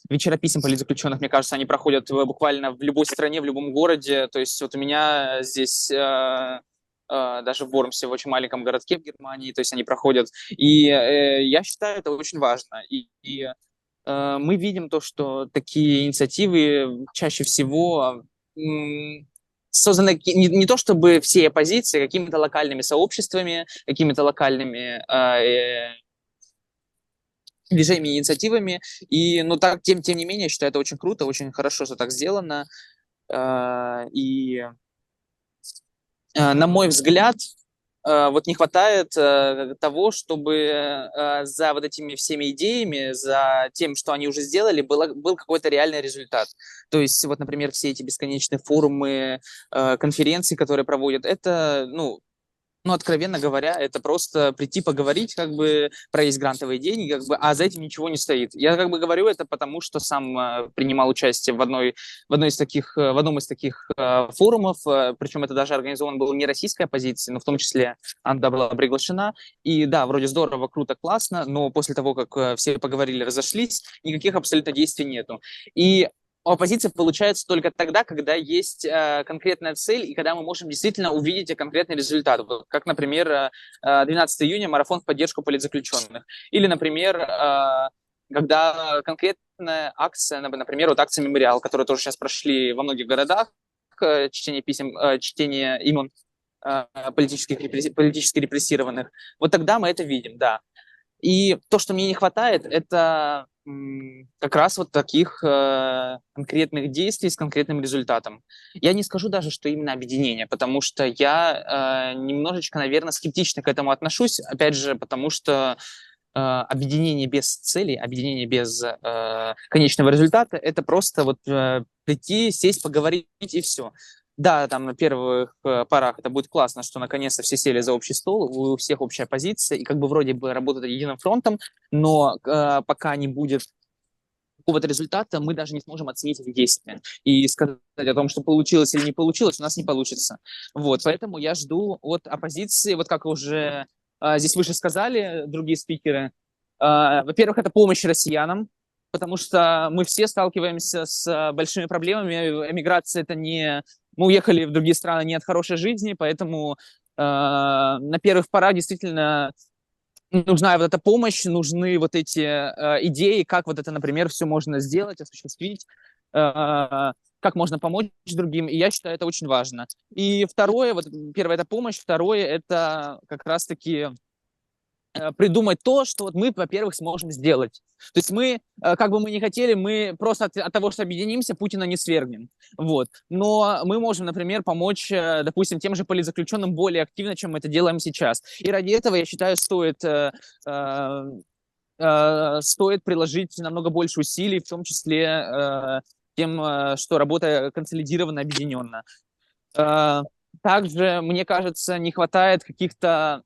вечера писем политзаключенных, мне кажется, они проходят буквально в любой стране, в любом городе. То есть вот у меня здесь даже в Вормсе, в очень маленьком городке в Германии, то есть они проходят. И я считаю, это очень важно. И мы видим то, что такие инициативы чаще всего созданы не то чтобы всей оппозицией, а какими-то локальными сообществами, какими-то локальными движениями, инициативами. И, ну, так, тем не менее, я считаю, это очень круто, очень хорошо, что так сделано. И, на мой взгляд, вот не хватает того, чтобы за вот этими всеми идеями, за тем, что они уже сделали, был какой-то реальный результат. То есть вот, например, все эти бесконечные форумы, конференции, которые проводят, это, ну, откровенно говоря, это просто прийти поговорить, как бы, про есть грантовые деньги, как бы, а за этим ничего не стоит. Я как бы говорю это потому, что сам принимал участие в одном из таких форумов, причем это даже организован был не российской оппозицией, но в том числе она была приглашена. И да, вроде здорово, круто, классно, но после того, как все поговорили, разошлись, никаких абсолютно действий нету. И оппозиция получается только тогда, когда есть конкретная цель и когда мы можем действительно увидеть конкретный результат. Вот, как, например, 12 июня марафон в поддержку политзаключенных. Или, например, когда конкретная акция, например, вот акция «Мемориал», которые тоже сейчас прошли во многих городах, чтение писем, чтение имен политически репрессированных. Вот тогда мы это видим, да. И то, что мне не хватает, это как раз вот таких конкретных действий с конкретным результатом. Я не скажу даже, что именно объединение, потому что я немножечко, наверное, скептично к этому отношусь, опять же, потому что объединение без цели, объединение без конечного результата, это просто вот прийти, сесть, поговорить и все. Да, там на первых порах это будет классно, что наконец-то все сели за общий стол, у всех общая позиция, и как бы вроде бы работают единым фронтом, но пока не будет какого-то результата, мы даже не сможем оценить эти действия. И сказать о том, что получилось или не получилось, у нас не получится. Вот, поэтому я жду от оппозиции, вот как уже здесь выше сказали другие спикеры, во-первых, это помощь россиянам, потому что мы все сталкиваемся с большими проблемами. Эмиграция — это не... Мы уехали в другие страны не от хорошей жизни, поэтому на первых порах действительно нужна вот эта помощь, нужны вот эти идеи, как вот это, например, все можно сделать, осуществить, как можно помочь другим, и я считаю, это очень важно. И второе, вот первое — это помощь, второе — это как раз-таки придумать то, что вот мы, во-первых, сможем сделать. То есть мы, как бы мы ни хотели, мы просто от того, что объединимся, Путина не свергнем. Вот. Но мы можем, например, помочь, допустим, тем же политзаключенным более активно, чем мы это делаем сейчас. И ради этого, я считаю, стоит приложить намного больше усилий, в том числе тем, что работа консолидирована, объединенно. Также, мне кажется, не хватает каких-то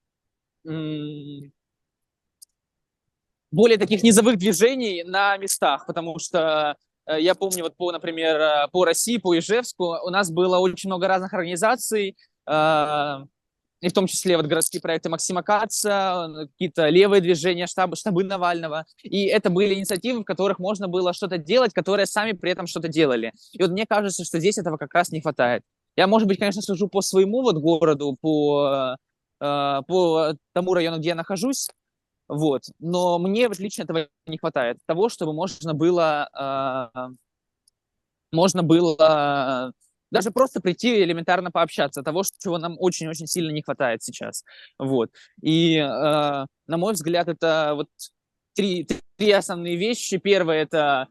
более таких низовых движений на местах, потому что я помню, вот например, по России, по Ижевску у нас было очень много разных организаций, и в том числе вот городские проекты Максима Каца, какие-то левые движения, штабы Навального. И это были инициативы, в которых можно было что-то делать, которые сами при этом что-то делали. И вот мне кажется, что здесь этого как раз не хватает. Я, может быть, конечно, сужу по своему вот городу, по тому району, где я нахожусь, вот. Но мне вот лично этого не хватает. Того, чтобы можно было даже просто прийти и элементарно пообщаться. Того, чего нам очень-очень сильно не хватает сейчас. Вот. И, на мой взгляд, это вот три основные вещи. Первое — это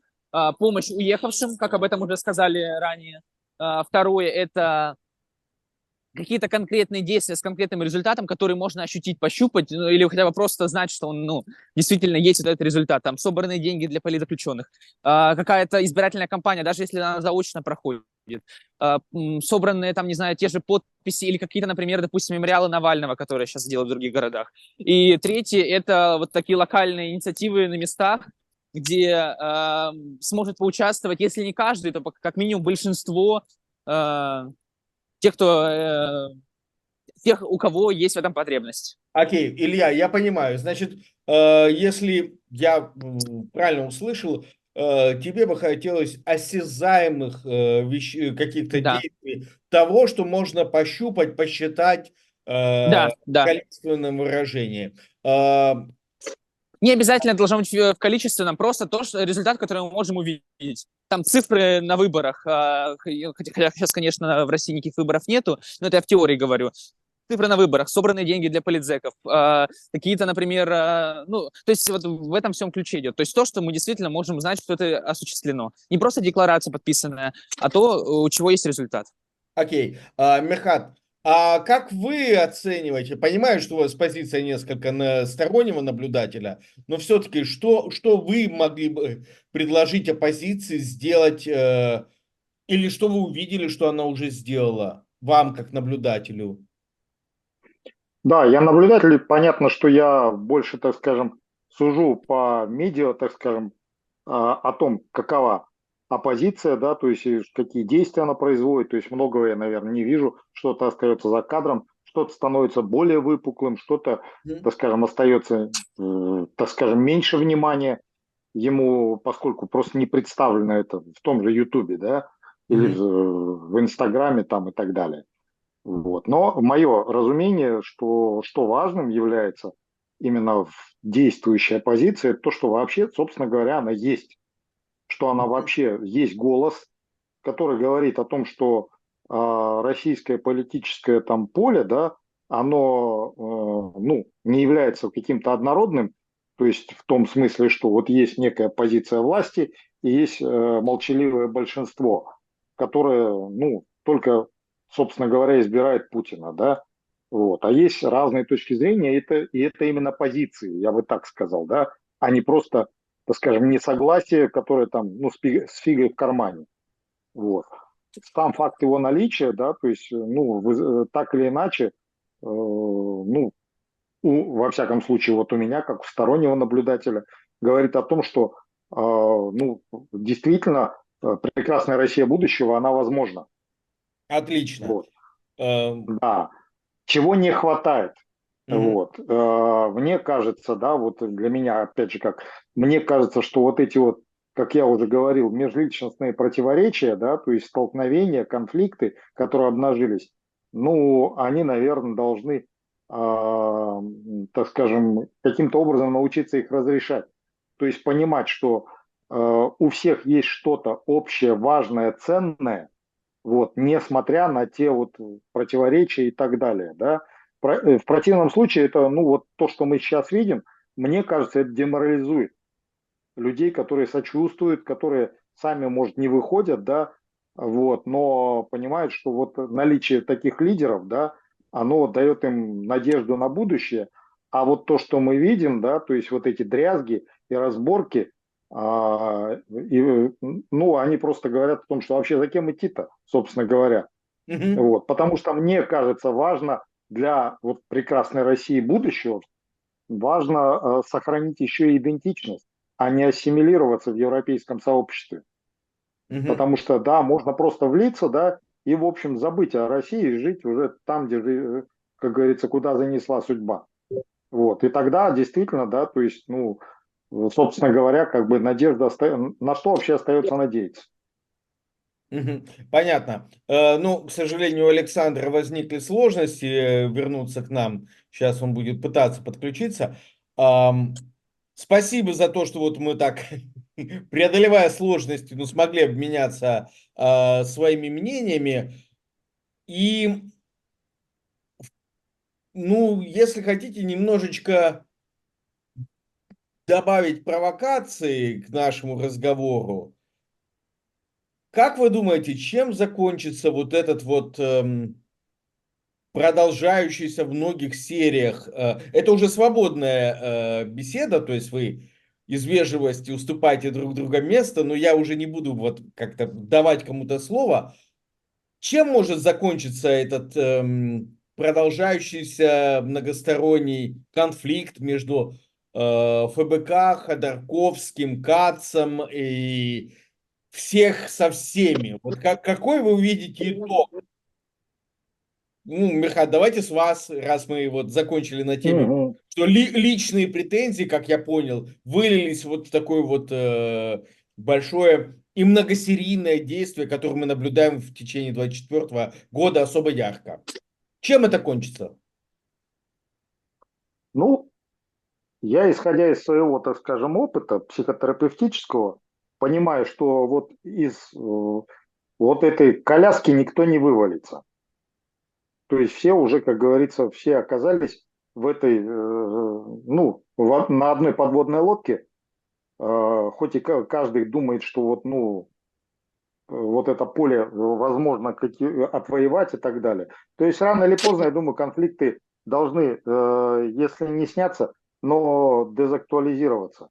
помощь уехавшим, как об этом уже сказали ранее. Второе – это какие-то конкретные действия с конкретным результатом, которые можно ощутить, пощупать, ну, или хотя бы просто знать, что он, ну, действительно есть вот этот результат. Там собранные деньги для политзаключенных, какая-то избирательная кампания, даже если она заочно проходит, собранные там, не знаю, те же подписи или какие-то, например, допустим, мемориалы Навального, которые сейчас делают в других городах. И третье – это вот такие локальные инициативы на местах, где сможет поучаствовать, если не каждый, то как минимум большинство тех, тех, у кого есть в этом потребность. Окей, Илья, я понимаю. Значит, если я правильно услышал, тебе бы хотелось осязаемых каких-то Да, действий, того, что можно пощупать, посчитать в да, да. количественном выражении. Э, Не обязательно это должно быть в количественном, просто то, что результат, который мы можем увидеть. Там цифры на выборах, хотя сейчас, конечно, в России никаких выборов нету, но это я в теории говорю. Цифры на выборах, собранные деньги для политзеков, какие-то, например, ну, то есть вот в этом всем ключе идет. То есть то, что мы действительно можем знать, что это осуществлено. Не просто декларация подписанная, а то, у чего есть результат. Окей, Мирхат, а как вы оцениваете, понимаю, что у вас позиция несколько на стороннего наблюдателя, но все-таки что вы могли бы предложить оппозиции сделать, или что вы увидели, что она уже сделала, вам как наблюдателю? Да, я наблюдатель, и понятно, что я больше, так скажем, сужу по медиа, так скажем, о том, какова оппозиция, да, то есть и какие действия она производит, то есть многого я, наверное, не вижу, что-то остается за кадром, что-то становится более выпуклым, что-то, Мгм. так скажем, остается, так скажем, меньше внимания ему, поскольку просто не представлено это в том же Ютубе, да, или Мгм. в Инстаграме там и так далее. Вот. Но мое разумение, что важным является именно в действующей оппозиции, это то, что вообще, собственно говоря, она есть, что она вообще есть голос, который говорит о том, что российское политическое там поле, да, оно ну, не является каким-то однородным, то есть в том смысле, что вот есть некая позиция власти и есть молчаливое большинство, которое, ну, только, собственно говоря, избирает Путина, да, вот. А есть разные точки зрения, и это именно позиции, я бы так сказал, да, а не просто, так скажем, несогласие, которое там, ну, с фигой в кармане. Вот. Сам факт его наличия, да, то есть, ну, так или иначе, ну, во всяком случае, вот у меня, как у стороннего наблюдателя, говорит о том, что, ну, действительно, прекрасная Россия будущего, она возможна. Отлично. Вот. Э, Да. Чего не хватает? мгм. Вот. Мне кажется, да, вот для меня, опять же, как мне кажется, что вот эти вот, как я уже говорил, межличностные противоречия, да, то есть столкновения, конфликты, которые обнажились, ну, они, наверное, должны, так скажем, каким-то образом научиться их разрешать. То есть понимать, что у всех есть что-то общее, важное, ценное, вот, несмотря на те вот противоречия и так далее, да. В противном случае это, ну, вот то, что мы сейчас видим, мне кажется, это деморализует людей, которые сочувствуют, которые сами, может, не выходят, да, вот, но понимают, что вот наличие таких лидеров, да, оно дает им надежду на будущее, а вот то, что мы видим, да, то есть вот эти дрязги и разборки, ну, они просто говорят о том, что вообще за кем идти-то, собственно говоря. Мгм. Вот, потому что мне кажется важно для вот прекрасной России будущего, важно сохранить еще и идентичность, а не ассимилироваться в европейском сообществе. Мгм. Потому что, да, можно просто влиться, да, и, в общем, забыть о России и жить уже там, где, как говорится, куда занесла судьба. Вот, и тогда действительно, да, то есть, ну, собственно говоря, как бы надежда, на что вообще остается надеяться? Мгм. Понятно. Ну, к сожалению, у Александра возникли сложности вернуться к нам. Сейчас он будет пытаться подключиться. Спасибо за то, что вот мы так, преодолевая сложности, ну, смогли обменяться своими мнениями. И, ну, если хотите, немножечко добавить провокации к нашему разговору, Как вы думаете, чем закончится вот этот вот продолжающийся в многих сериях? Это уже свободная беседа, то есть вы из вежливости уступаете друг другу место, но я уже не буду вот как-то давать кому-то слово. Чем может закончиться этот продолжающийся многосторонний конфликт между ФБК, Ходорковским, Кацом и всех со всеми? Вот какой вы увидите итог? Ну, Михаил, давайте с вас, раз мы вот закончили на теме, Мгм. что личные претензии, как я понял, вылились вот в такое вот большое и многосерийное действие, которое мы наблюдаем в течение 24 года особо ярко. Чем это кончится? Ну, я, исходя из своего, так скажем, опыта психотерапевтического, понимаю, что вот из вот этой коляски никто не вывалится. То есть все уже, как говорится, все оказались в этой, ну, на одной подводной лодке, хоть и каждый думает, что вот, ну, вот это поле возможно отвоевать и так далее. То есть рано или поздно, я думаю, конфликты должны, если не сняться, но дезактуализироваться.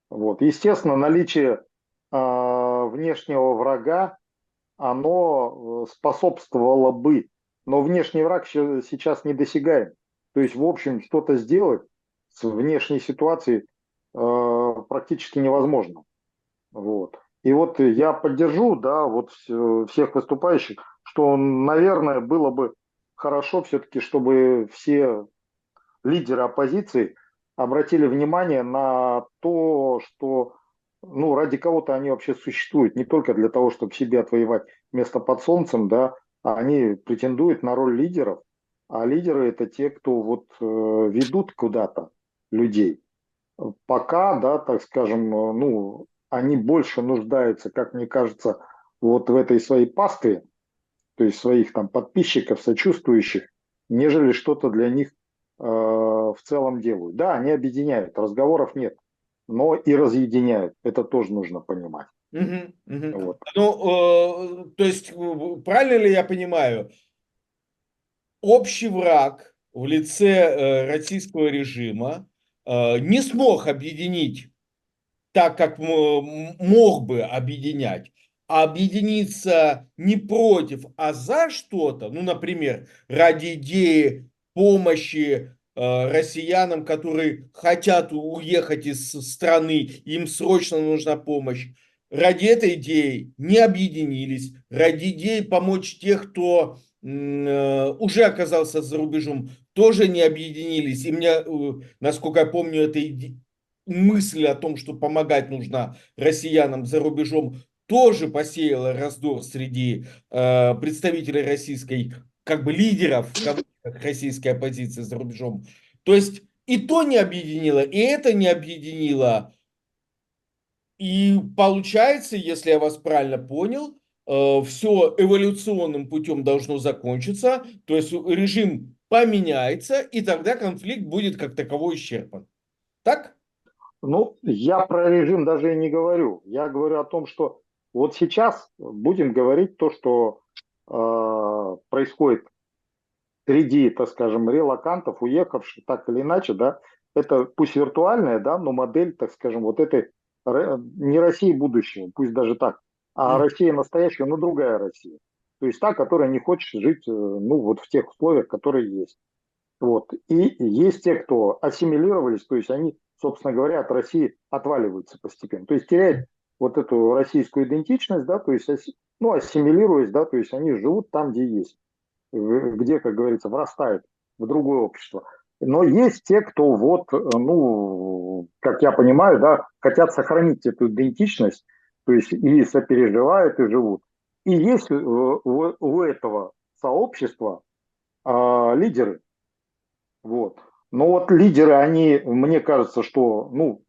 Вот. Естественно, наличие внешнего врага, оно способствовало бы, но внешний враг сейчас недосягаем. То есть, в общем, что-то сделать с внешней ситуацией практически невозможно. Вот. И вот я поддержу, да, вот всех выступающих, что, наверное, было бы хорошо все-таки, чтобы все лидеры оппозиции обратили внимание на то, что, ну, ради кого-то они вообще существуют, не только для того, чтобы себе отвоевать место под солнцем, да, а они претендуют на роль лидеров, а лидеры это те, кто вот ведут куда-то людей. Пока, да, так скажем, ну, они больше нуждаются, как мне кажется, вот в этой своей пастве, то есть своих там подписчиков, сочувствующих, нежели что-то для них в целом делают. Да, они объединяют, разговоров нет, но и разъединяют. Это тоже нужно понимать. Мгм, мгм. Вот. Ну, то есть, правильно ли я понимаю, общий враг в лице российского режима не смог объединить так, как мог бы объединять, а объединиться не против, а за что-то, ну, например, ради идеи помощи россиянам, которые хотят уехать из страны, им срочно нужна помощь. Ради этой идеи не объединились, ради идеи помочь тех, кто уже оказался за рубежом, тоже не объединились. И мне, насколько я помню, эта мысль о том, что помогать нужно россиянам за рубежом, тоже посеяла раздор среди представителей российской, как бы лидеров в кавычках, российской оппозиции за рубежом. То есть и то не объединило, и это не объединило. И получается, если я вас правильно понял, все эволюционным путем должно закончиться, то есть режим поменяется, и тогда конфликт будет как таковой исчерпан. Так? Ну, я про режим даже и не говорю. Я говорю о том, что вот сейчас будем говорить то, что происходит среди, так скажем, релокантов, уехавших так или иначе, да, это пусть виртуальная, да, но модель, так скажем, вот этой не России будущего, пусть даже так, а Россия настоящая, но другая Россия. То есть та, которая не хочет жить, ну, вот в тех условиях, которые есть. Вот. И есть те, кто ассимилировались, то есть они, собственно говоря, от России отваливаются постепенно. То есть теряют вот эту российскую идентичность, да, то есть, ну, ассимилируясь, да, то есть они живут там, где есть, где, как говорится, врастают в другое общество. Но есть те, кто вот, ну, как я понимаю, да, хотят сохранить эту идентичность, то есть и сопереживают, и живут. И есть у этого сообщества лидеры, вот. Но вот лидеры, они, мне кажется, что, ну,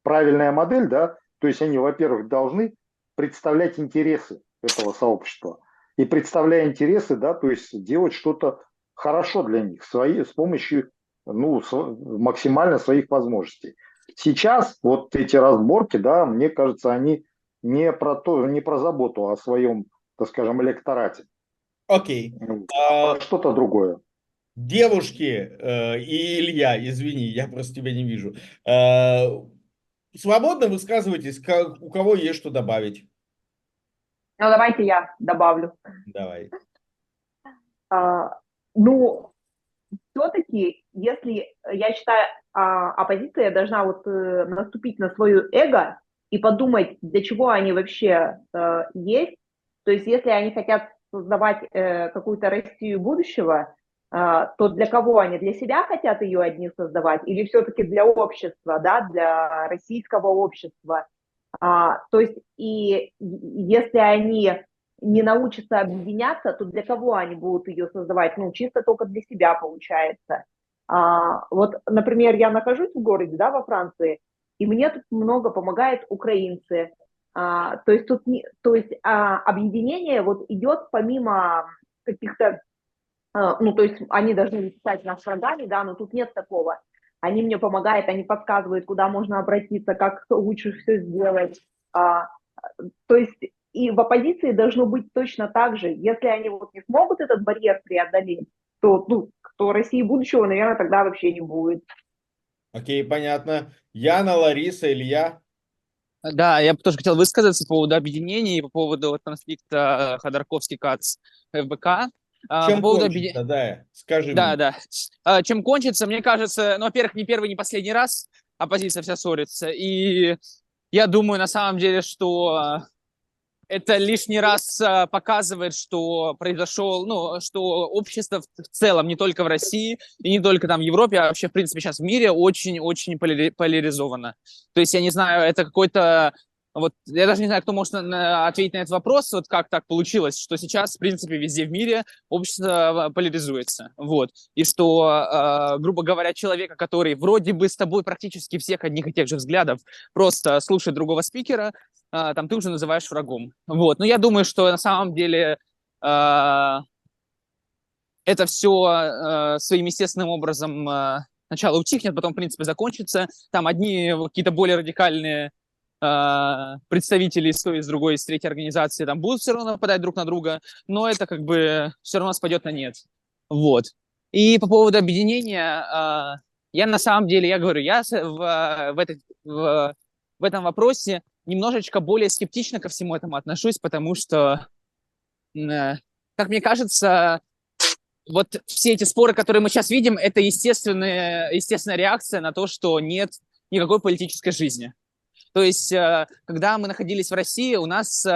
правильная модель, да, то есть они, во-первых, должны представлять интересы этого сообщества. И представляя интересы, да, то есть делать что-то хорошо для них с помощью, ну, максимально своих возможностей. Сейчас вот эти разборки, да, мне кажется, они не про заботу о своем, так скажем, электорате, Окей. а про что-то другое. Девушки и Илья, извини, я просто тебя не вижу. Свободно высказывайтесь, у кого есть что добавить. Ну, давайте я добавлю. Давай. Ну, все-таки, если, я считаю, оппозиция должна вот наступить на свое эго и подумать, для чего они вообще есть. То есть, если они хотят создавать какую-то Россию будущего, то для кого они? Для себя хотят ее одни создавать или все-таки для общества, да, для российского общества? То есть, и если они не научатся объединяться, то для кого они будут ее создавать? Ну, чисто только для себя получается. Вот, например, я нахожусь в городе, да, во Франции, и мне тут много помогают украинцы. То есть тут, объединение вот идет помимо каких-то, ну, то есть они должны стать нас врагами, да, но тут нет такого. Они мне помогают, они подсказывают, куда можно обратиться, как лучше все сделать. То есть и в оппозиции должно быть точно так же. Если они вот не смогут этот барьер преодолеть, то, ну, то России будущего, наверное, тогда вообще не будет. Окей, понятно. Яна, Лариса, Илья. Да, я бы тоже хотел высказаться по поводу объединений, по поводу вот конфликта Ходорковский-Кац ФБК. По Чем поводу кончится, да, скажи Да, мне. да. Чем кончится, мне кажется, ну, во-первых, не первый, не последний раз оппозиция вся ссорится. И я думаю, на самом деле, что это лишний раз показывает, что произошел, ну, что общество в целом, не только в России и не только там в Европе, а вообще, в принципе, сейчас в мире очень-очень поляризовано. То есть, я не знаю, это какой-то... Вот, я даже не знаю, кто может ответить на этот вопрос, вот как так получилось, что сейчас, в принципе, везде в мире общество поляризуется, вот, и что, грубо говоря, человека, который вроде бы с тобой практически всех одних и тех же взглядов, просто слушает другого спикера, там ты уже называешь врагом. Вот. Но я думаю, что на самом деле это все своим естественным образом сначала утихнет, потом, в принципе, закончится. Там одни какие-то более радикальные представители из той, из другой, из третьей организации там будут все равно нападать друг на друга, но это как бы все равно спадет на нет. Вот. И по поводу объединения, я на самом деле, я говорю, я в этом вопросе немножечко более скептично ко всему этому отношусь, потому что, как мне кажется, вот все эти споры, которые мы сейчас видим, это естественная реакция на то, что нет никакой политической жизни. То есть, когда мы находились в России, у нас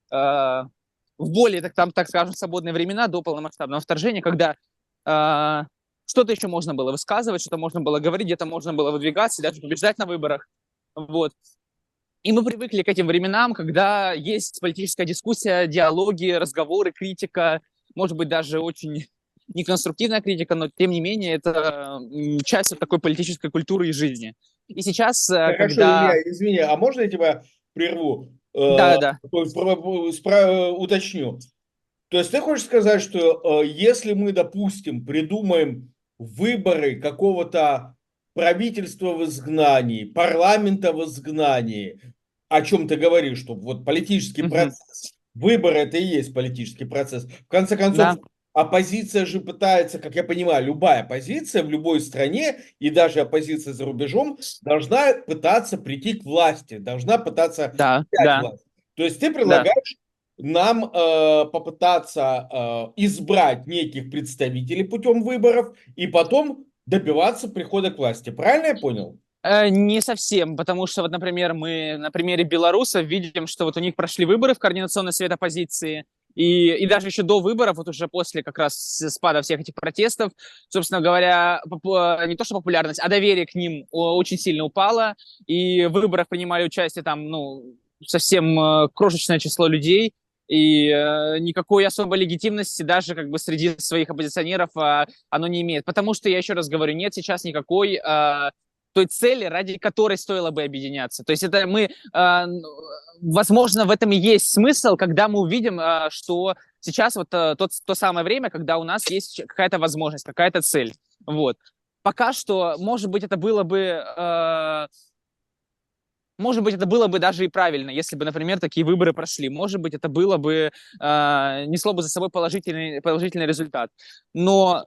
в более, так скажем, свободные времена до полномасштабного вторжения, когда что-то еще можно было высказывать, что-то можно было говорить, где-то можно было выдвигаться, даже побеждать на выборах. Вот. И мы привыкли к этим временам, когда есть политическая дискуссия, диалоги, разговоры, критика, может быть, даже очень неконструктивная критика, но тем не менее это часть вот такой политической культуры и жизни. И сейчас, Хорошо, когда... Илья, извини, а можно я тебя прерву? Да. Уточню. То есть ты хочешь сказать, что если мы, допустим, придумаем выборы какого-то правительства в изгнании, парламента в изгнании, о чем ты говоришь, что вот политический процесс, выборы это и есть политический процесс. В конце концов, Да. оппозиция же пытается, как я понимаю, любая оппозиция в любой стране и даже оппозиция за рубежом должна пытаться прийти к власти, должна пытаться взять власть. То есть ты предлагаешь нам попытаться избрать неких представителей путем выборов и потом добиваться прихода к власти. Правильно я понял? Не совсем, потому что, вот, например, мы на примере белорусов видим, что вот у них прошли выборы в Координационный совет оппозиции, и даже еще до выборов, вот уже после как раз спада всех этих протестов, собственно говоря, не то что популярность, а доверие к ним очень сильно упало, и в выборах принимали участие там, ну, совсем крошечное число людей, и никакой особой легитимности даже как бы среди своих оппозиционеров оно не имеет. Потому что, я еще раз говорю, нет сейчас никакой той цели, ради которой стоило бы объединяться. То есть это мы, возможно, в этом и есть смысл, когда мы увидим, что сейчас вот то самое время, когда у нас есть какая-то возможность, какая-то цель. Вот. Пока что, может быть, это было бы Может быть, это было бы даже и правильно, если бы, например, такие выборы прошли. Может быть, это было бы, несло бы за собой положительный результат. Но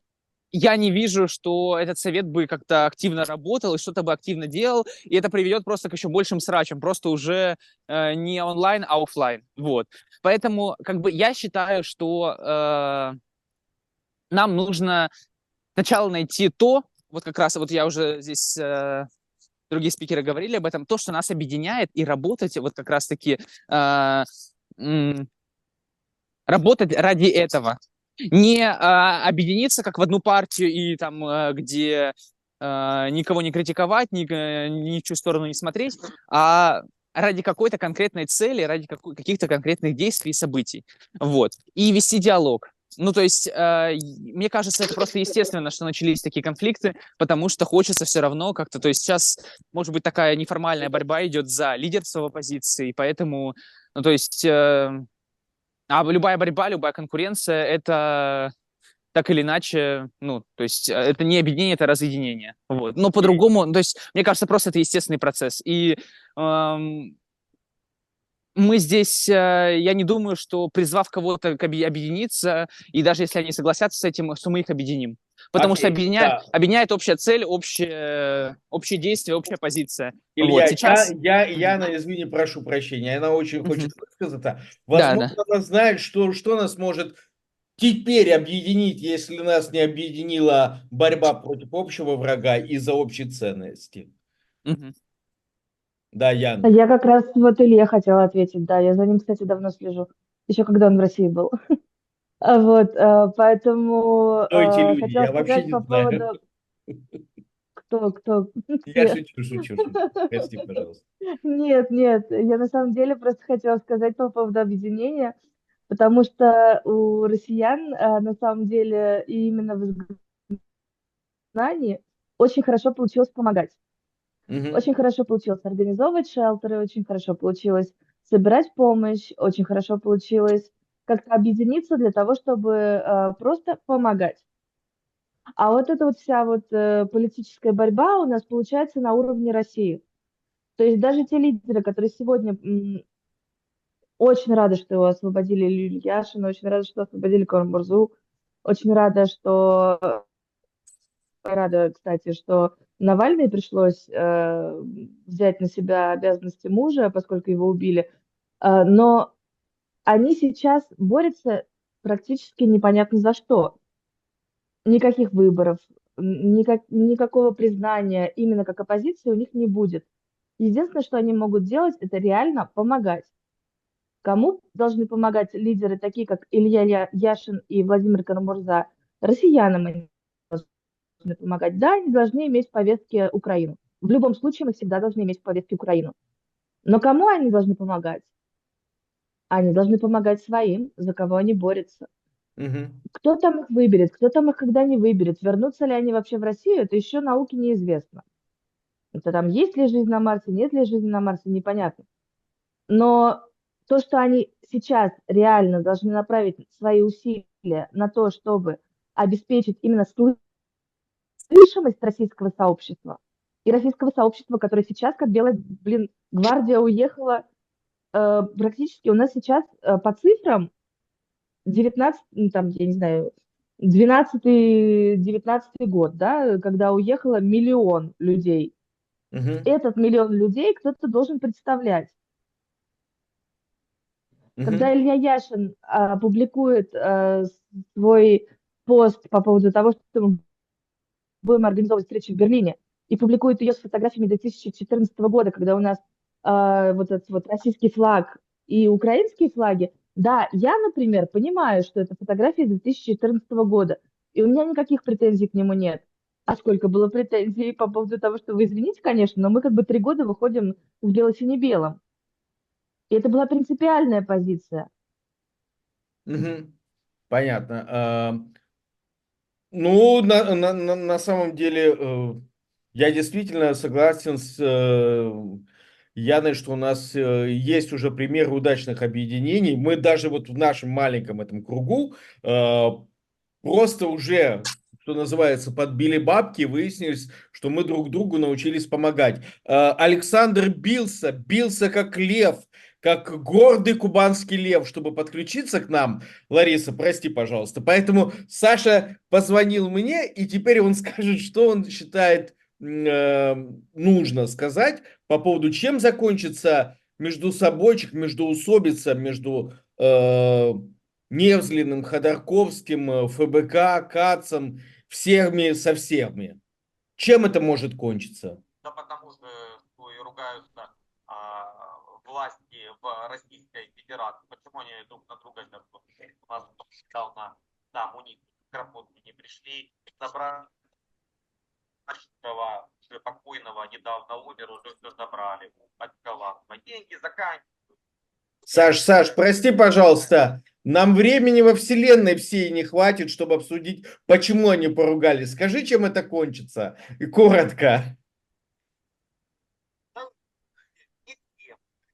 я не вижу, что этот совет бы как-то активно работал и что-то бы активно делал, и это приведет просто к еще большим срачам, просто уже не онлайн, а оффлайн. Вот. Поэтому как бы я считаю, что нам нужно сначала найти то, вот как раз вот я уже здесь, другие спикеры говорили об этом, то, что нас объединяет, и работать вот как раз-таки, работать ради этого. Не объединиться как в одну партию и там, где никого не критиковать, ни в чью сторону не смотреть, а ради какой-то конкретной цели, ради каких-то конкретных действий и событий. Вот. И вести диалог. Ну, то есть, мне кажется, это просто естественно, что начались такие конфликты, потому что хочется все равно как-то... То есть сейчас, может быть, такая неформальная борьба идет за лидерство в оппозиции, поэтому, ну, то есть... А любая борьба, любая конкуренция — это так или иначе, ну, то есть это не объединение, это разъединение. Вот. Но по-другому, то есть, мне кажется, просто это естественный процесс. И мы здесь, я не думаю, что призвав кого-то объединиться, и даже если они согласятся с этим, что мы их объединим. Потому что объединяет общая цель, общие действия, общая позиция. Илья, Вот, сейчас... Яна, извини, прошу прощения, она очень хочет высказаться. Да, Возможно, да. она знает, что нас может теперь объединить, если нас не объединила борьба против общего врага из-за общей ценности. Мгм. Да, А Яна. я как раз вот Илье хотела ответить, да, я за ним, кстати, давно слежу, еще когда он в России был. Вот, поэтому Кто эти люди? хотела Я вообще сказать не по знаю. поводу... Кто? Я Все. шучу. Прости, пожалуйста. Нет, я на самом деле просто хотела сказать по поводу объединения, потому что у россиян на самом деле и именно в изгнании очень хорошо получилось помогать. Мгм. Очень хорошо получилось организовывать шелтеры, очень хорошо получилось собирать помощь, очень хорошо получилось как-то объединиться для того, чтобы просто помогать. А вот эта вот вся вот политическая борьба у нас получается на уровне России. То есть даже те лидеры, которые сегодня очень рады, что его освободили Илью Ильяшина, очень рада, что освободили Кара-Мурзу, очень рада, кстати, что Навальный пришлось взять на себя обязанности мужа, поскольку его убили. Но они сейчас борются практически непонятно за что. Никаких выборов, никакого признания именно как оппозиции у них не будет. Единственное, что они могут делать, это реально помогать. Кому должны помогать лидеры, такие как Илья Яшин и Владимир Карамурза? Россиянам они должны помогать. Да, они должны иметь в повестке Украину. В любом случае мы всегда должны иметь в повестке Украину. Но кому они должны помогать? Они должны помогать своим, за кого они борются. Мгм. Кто там их выберет, кто там их когда не выберет, вернутся ли они вообще в Россию, это еще науке неизвестно. Это там есть ли жизнь на Марсе, нет ли жизни на Марсе, непонятно. Но то, что они сейчас реально должны направить свои усилия на то, чтобы обеспечить именно слышимость российского сообщества, и российского сообщества, которое сейчас, как белая, гвардия уехала, практически у нас сейчас по цифрам 19, ну, там, я не знаю, 12-19 год, да, когда уехало 1 000 000 людей. Мгм. Этот 1 000 000 людей кто-то должен представлять. Когда Мгм. Илья Яшин публикует свой пост по поводу того, что мы будем организовывать встречу в Берлине, и публикует ее с фотографиями 2014 года, когда у нас вот этот вот российский флаг и украинские флаги, да, я, например, понимаю, что это фотографии 2014 года, и у меня никаких претензий к нему нет. А сколько было претензий по поводу того, что вы извините, конечно, но мы как бы 3 года выходим в бело-сине-белом. И это была принципиальная позиция. Мгм. Понятно. Ну, на самом деле, я действительно согласен с Яной, что у нас есть уже примеры удачных объединений. Мы даже вот в нашем маленьком этом кругу просто уже что называется, подбили бабки, выяснилось, что мы друг другу научились помогать. Александр бился как лев, как гордый кубанский лев, чтобы подключиться к нам. Лариса, прости, пожалуйста. Поэтому Саша позвонил мне, и теперь он скажет, что он считает нужно сказать по поводу, чем закончится междусобойчик, междоусобица между Невзлиным, Ходорковским, ФБК, Кацом, всеми со всеми. Чем это может кончиться? Да потому что и ругаются власти в Российской Федерации. Почему они друг на друга не работают? У нас недавно там у них микрофонки не пришли, забрали уже покойного, недавно умер, уже все забрали. Деньги заканчиваются. Саш, прости, пожалуйста, нам времени во вселенной всей не хватит, чтобы обсудить, почему они поругались. Скажи, чем это кончится, и коротко.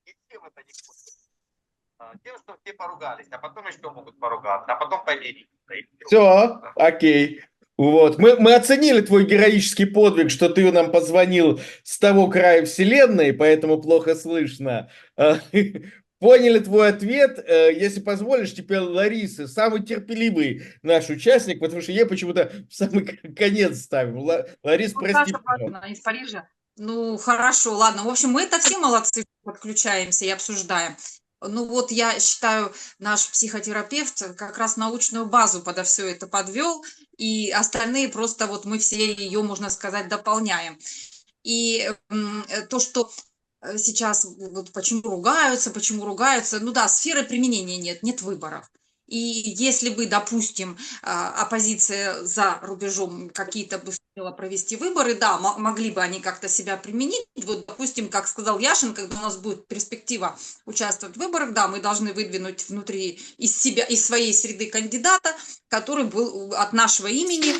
Ничем это не кончится. Тем, что все поругались, а потом еще могут поругаться, а потом помириться. Все, окей. Вот. Мы оценили твой героический подвиг, что ты нам позвонил с того края вселенной, поэтому плохо слышно. Поняли твой ответ. Если позволишь, теперь Ларисы, самый терпеливый наш участник, потому что я почему-то в самый конец ставим. Ларис, Ну, прости. Саша, она из Парижа. Ну, хорошо, ладно. В общем, мы-то все молодцы, подключаемся и обсуждаем. Ну вот я считаю, наш психотерапевт как раз научную базу подо все это подвел, и остальные просто вот мы все ее, можно сказать, дополняем. И то, что сейчас вот почему ругаются, ну да, сферы применения нет выборов. И если бы, допустим, оппозиция за рубежом какие-то бы хотела провести выборы, да, могли бы они как-то себя применить. Вот, допустим, как сказал Яшин, когда у нас будет перспектива участвовать в выборах, да, мы должны выдвинуть внутри из своей среды кандидата, который был от нашего имени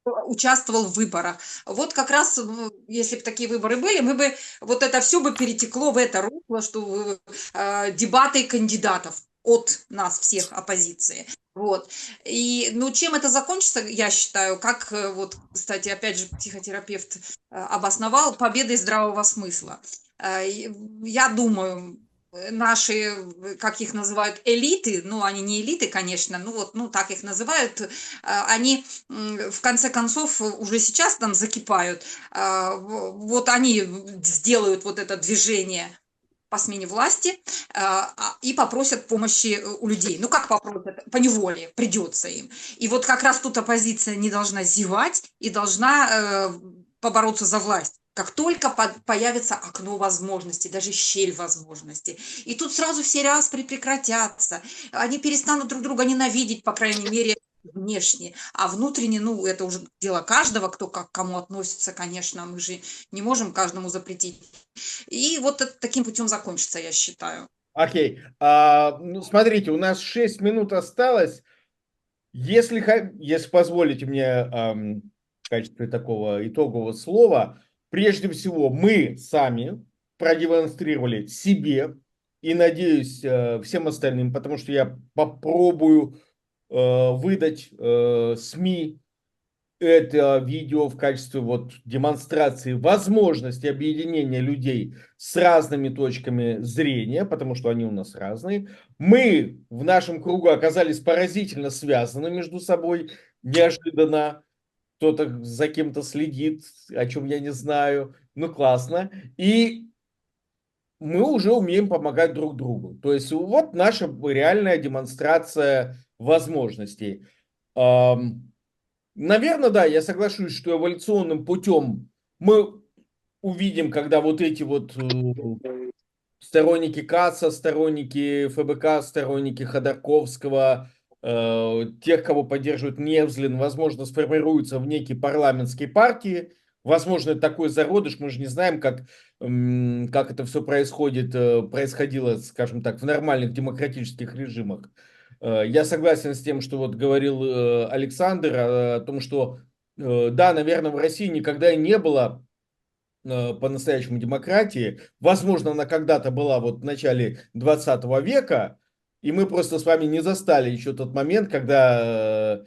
участвовал в выборах. Вот как раз, если бы такие выборы были, мы бы, вот это все бы перетекло в это русло, что дебаты кандидатов от нас всех оппозиции. Вот. И, ну, чем это закончится, я считаю, как, вот, кстати, опять же, психотерапевт обосновал, победой здравого смысла. Я думаю, наши, как их называют, элиты, ну, они не элиты, конечно, ну, вот, ну, так их называют, они, в конце концов, уже сейчас там закипают, вот они сделают вот это движение по смене власти и попросят помощи у людей. Ну, как попросят? По неволе придется им. И вот как раз тут оппозиция не должна зевать и должна побороться за власть. Как только появится окно возможностей, даже щель возможностей. И тут сразу все распри прекратятся. Они перестанут друг друга ненавидеть, по крайней мере, внешне. А внутренне, ну, это уже дело каждого, кто как к кому относится, конечно. Мы же не можем каждому запретить. И вот это таким путем закончится, я считаю. Окей. Ну, смотрите, у нас 6 минут осталось. Если позволите мне в качестве такого итогового слова, прежде всего, мы сами продемонстрировали себе и, надеюсь, всем остальным, потому что я попробую выдать СМИ это видео в качестве вот демонстрации возможности объединения людей с разными точками зрения, потому что они у нас разные. Мы в нашем кругу оказались поразительно связаны между собой, неожиданно. Кто-то за кем-то следит, о чем я не знаю. Ну, классно. И мы уже умеем помогать друг другу. То есть вот наша реальная демонстрация возможностей. Наверное, да, я соглашусь, что эволюционным путем мы увидим, когда вот эти вот сторонники Каца, сторонники ФБК, сторонники Ходорковского, тех, кого поддерживает Невзлин, возможно, сформируются в некие парламентские партии. Возможно, это такой зародыш, мы же не знаем, как это все происходило, скажем так, в нормальных демократических режимах. Я согласен с тем, что вот говорил Александр, о том, что, да, наверное, в России никогда и не было по-настоящему демократии. Возможно, она когда-то была вот в начале 20 века, и мы просто с вами не застали еще тот момент, когда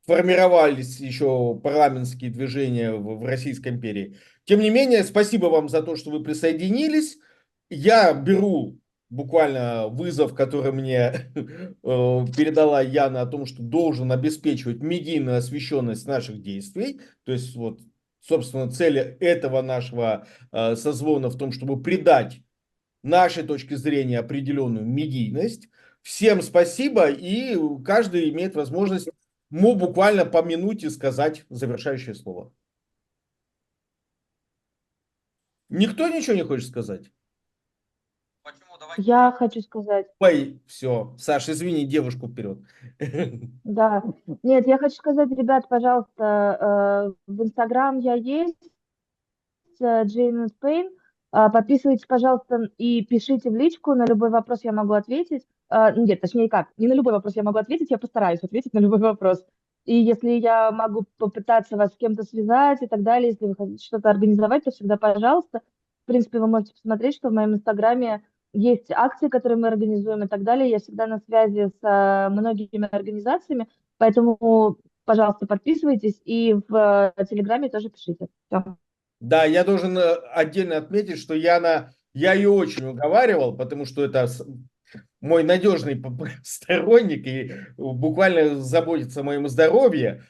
формировались еще парламентские движения в Российской империи. Тем не менее, спасибо вам за то, что вы присоединились. Я беру буквально вызов, который мне передала Яна о том, что должен обеспечивать медийную освещенность наших действий. То есть, вот, собственно, цель этого нашего созвона в том, чтобы придать нашей точки зрения определенную медийность. Всем спасибо, и каждый имеет возможность буквально по минуте сказать завершающее слово. Никто ничего не хочет сказать? Почему? Давайте. Я хочу сказать, Ой, все, Саша, извини, девушку вперед. да. Нет, я хочу сказать, ребят, пожалуйста, в Инстаграм я есть, Jane in Spain. Подписывайтесь, пожалуйста, и пишите в личку, на любой вопрос я могу ответить. Нет, точнее как, не на любой вопрос я могу ответить, я постараюсь ответить на любой вопрос. И если я могу попытаться вас с кем-то связать и так далее, если вы хотите что-то организовать, то всегда пожалуйста. В принципе, вы можете посмотреть, что в моем Инстаграме есть акции, которые мы организуем и так далее. Я всегда на связи с многими организациями, поэтому, пожалуйста, подписывайтесь и в Телеграме тоже пишите. Всё. Да, я должен отдельно отметить, что я ее очень уговаривал, потому что это мой надежный сторонник и буквально заботится о моем здоровье.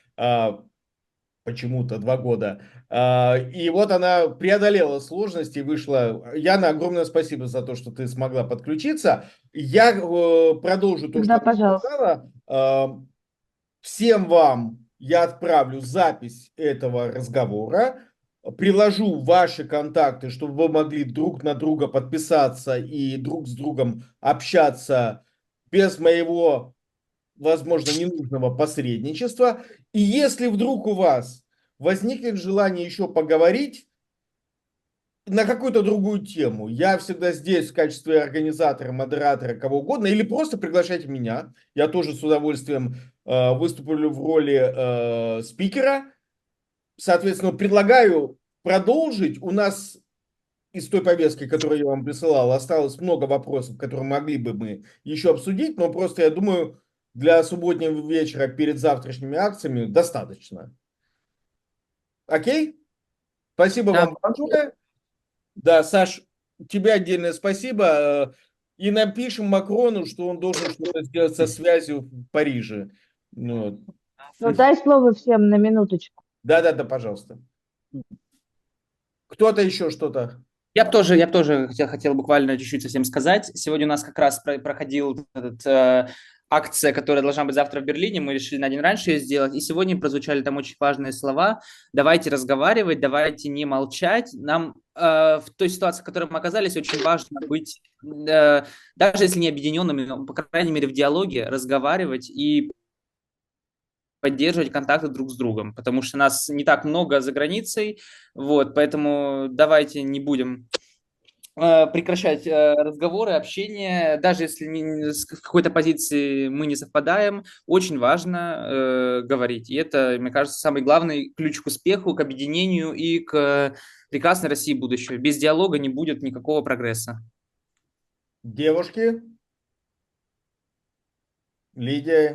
Почему-то 2 года. И вот она преодолела сложности и вышла. Яна, огромное спасибо за то, что ты смогла подключиться. Я продолжу то, Да, что ты пожалуйста. сказала. Всем вам я отправлю запись этого разговора, приложу ваши контакты, чтобы вы могли друг на друга подписаться и друг с другом общаться без моего, возможно, ненужного посредничества. И если вдруг у вас возникнет желание еще поговорить на какую-то другую тему, я всегда здесь в качестве организатора, модератора, кого угодно, или просто приглашайте меня. Я тоже с удовольствием выступлю в роли спикера. Соответственно, предлагаю продолжить. У нас из той повестки, которую я вам присылал, осталось много вопросов, которые могли бы мы еще обсудить, но просто я думаю, для субботнего вечера перед завтрашними акциями достаточно. Окей? Спасибо Да. вам большое. Да, Саш, тебе отдельное спасибо. И напишем Макрону, что он должен что-то сделать со связью в Париже. Вот. Ну, дай слово всем на минуточку. Да, пожалуйста. Кто-то еще что-то? Я бы тоже хотел буквально чуть-чуть совсем сказать. Сегодня у нас как раз проходил акция, которая должна быть завтра в Берлине. Мы решили на день раньше ее сделать. И сегодня прозвучали там очень важные слова. Давайте разговаривать, давайте не молчать. Нам в той ситуации, в которой мы оказались, очень важно быть, даже если не объединенными, но, по крайней мере, в диалоге, разговаривать и поддерживать контакты друг с другом, потому что нас не так много за границей, вот, поэтому давайте не будем прекращать разговоры, общение, даже если с какой-то позиции мы не совпадаем, очень важно говорить. И это, мне кажется, самый главный ключ к успеху, к объединению и к прекрасной России будущего. Без диалога не будет никакого прогресса. Девушки? Лидия?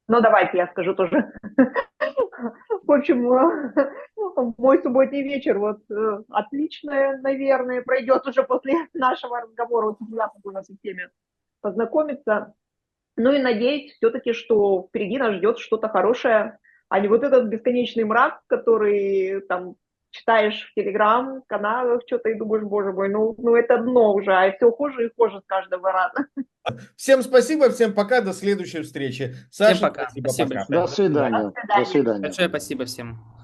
Ну, давайте я скажу тоже. В общем, мой субботний вечер вот отлично, наверное, пройдет уже после нашего разговора. Вот я могу на этой теме познакомиться. Ну и надеюсь все-таки, что впереди нас ждет что-то хорошее, а не вот этот бесконечный мрак, который там читаешь в телеграм-каналах что-то и думаешь, боже мой, ну это дно уже, а все хуже и хуже с каждого раза. Всем спасибо, всем пока, до следующей встречи. Саша, Всем пока. спасибо, Спасибо пока. большое. До свидания. До свидания. Большое спасибо всем.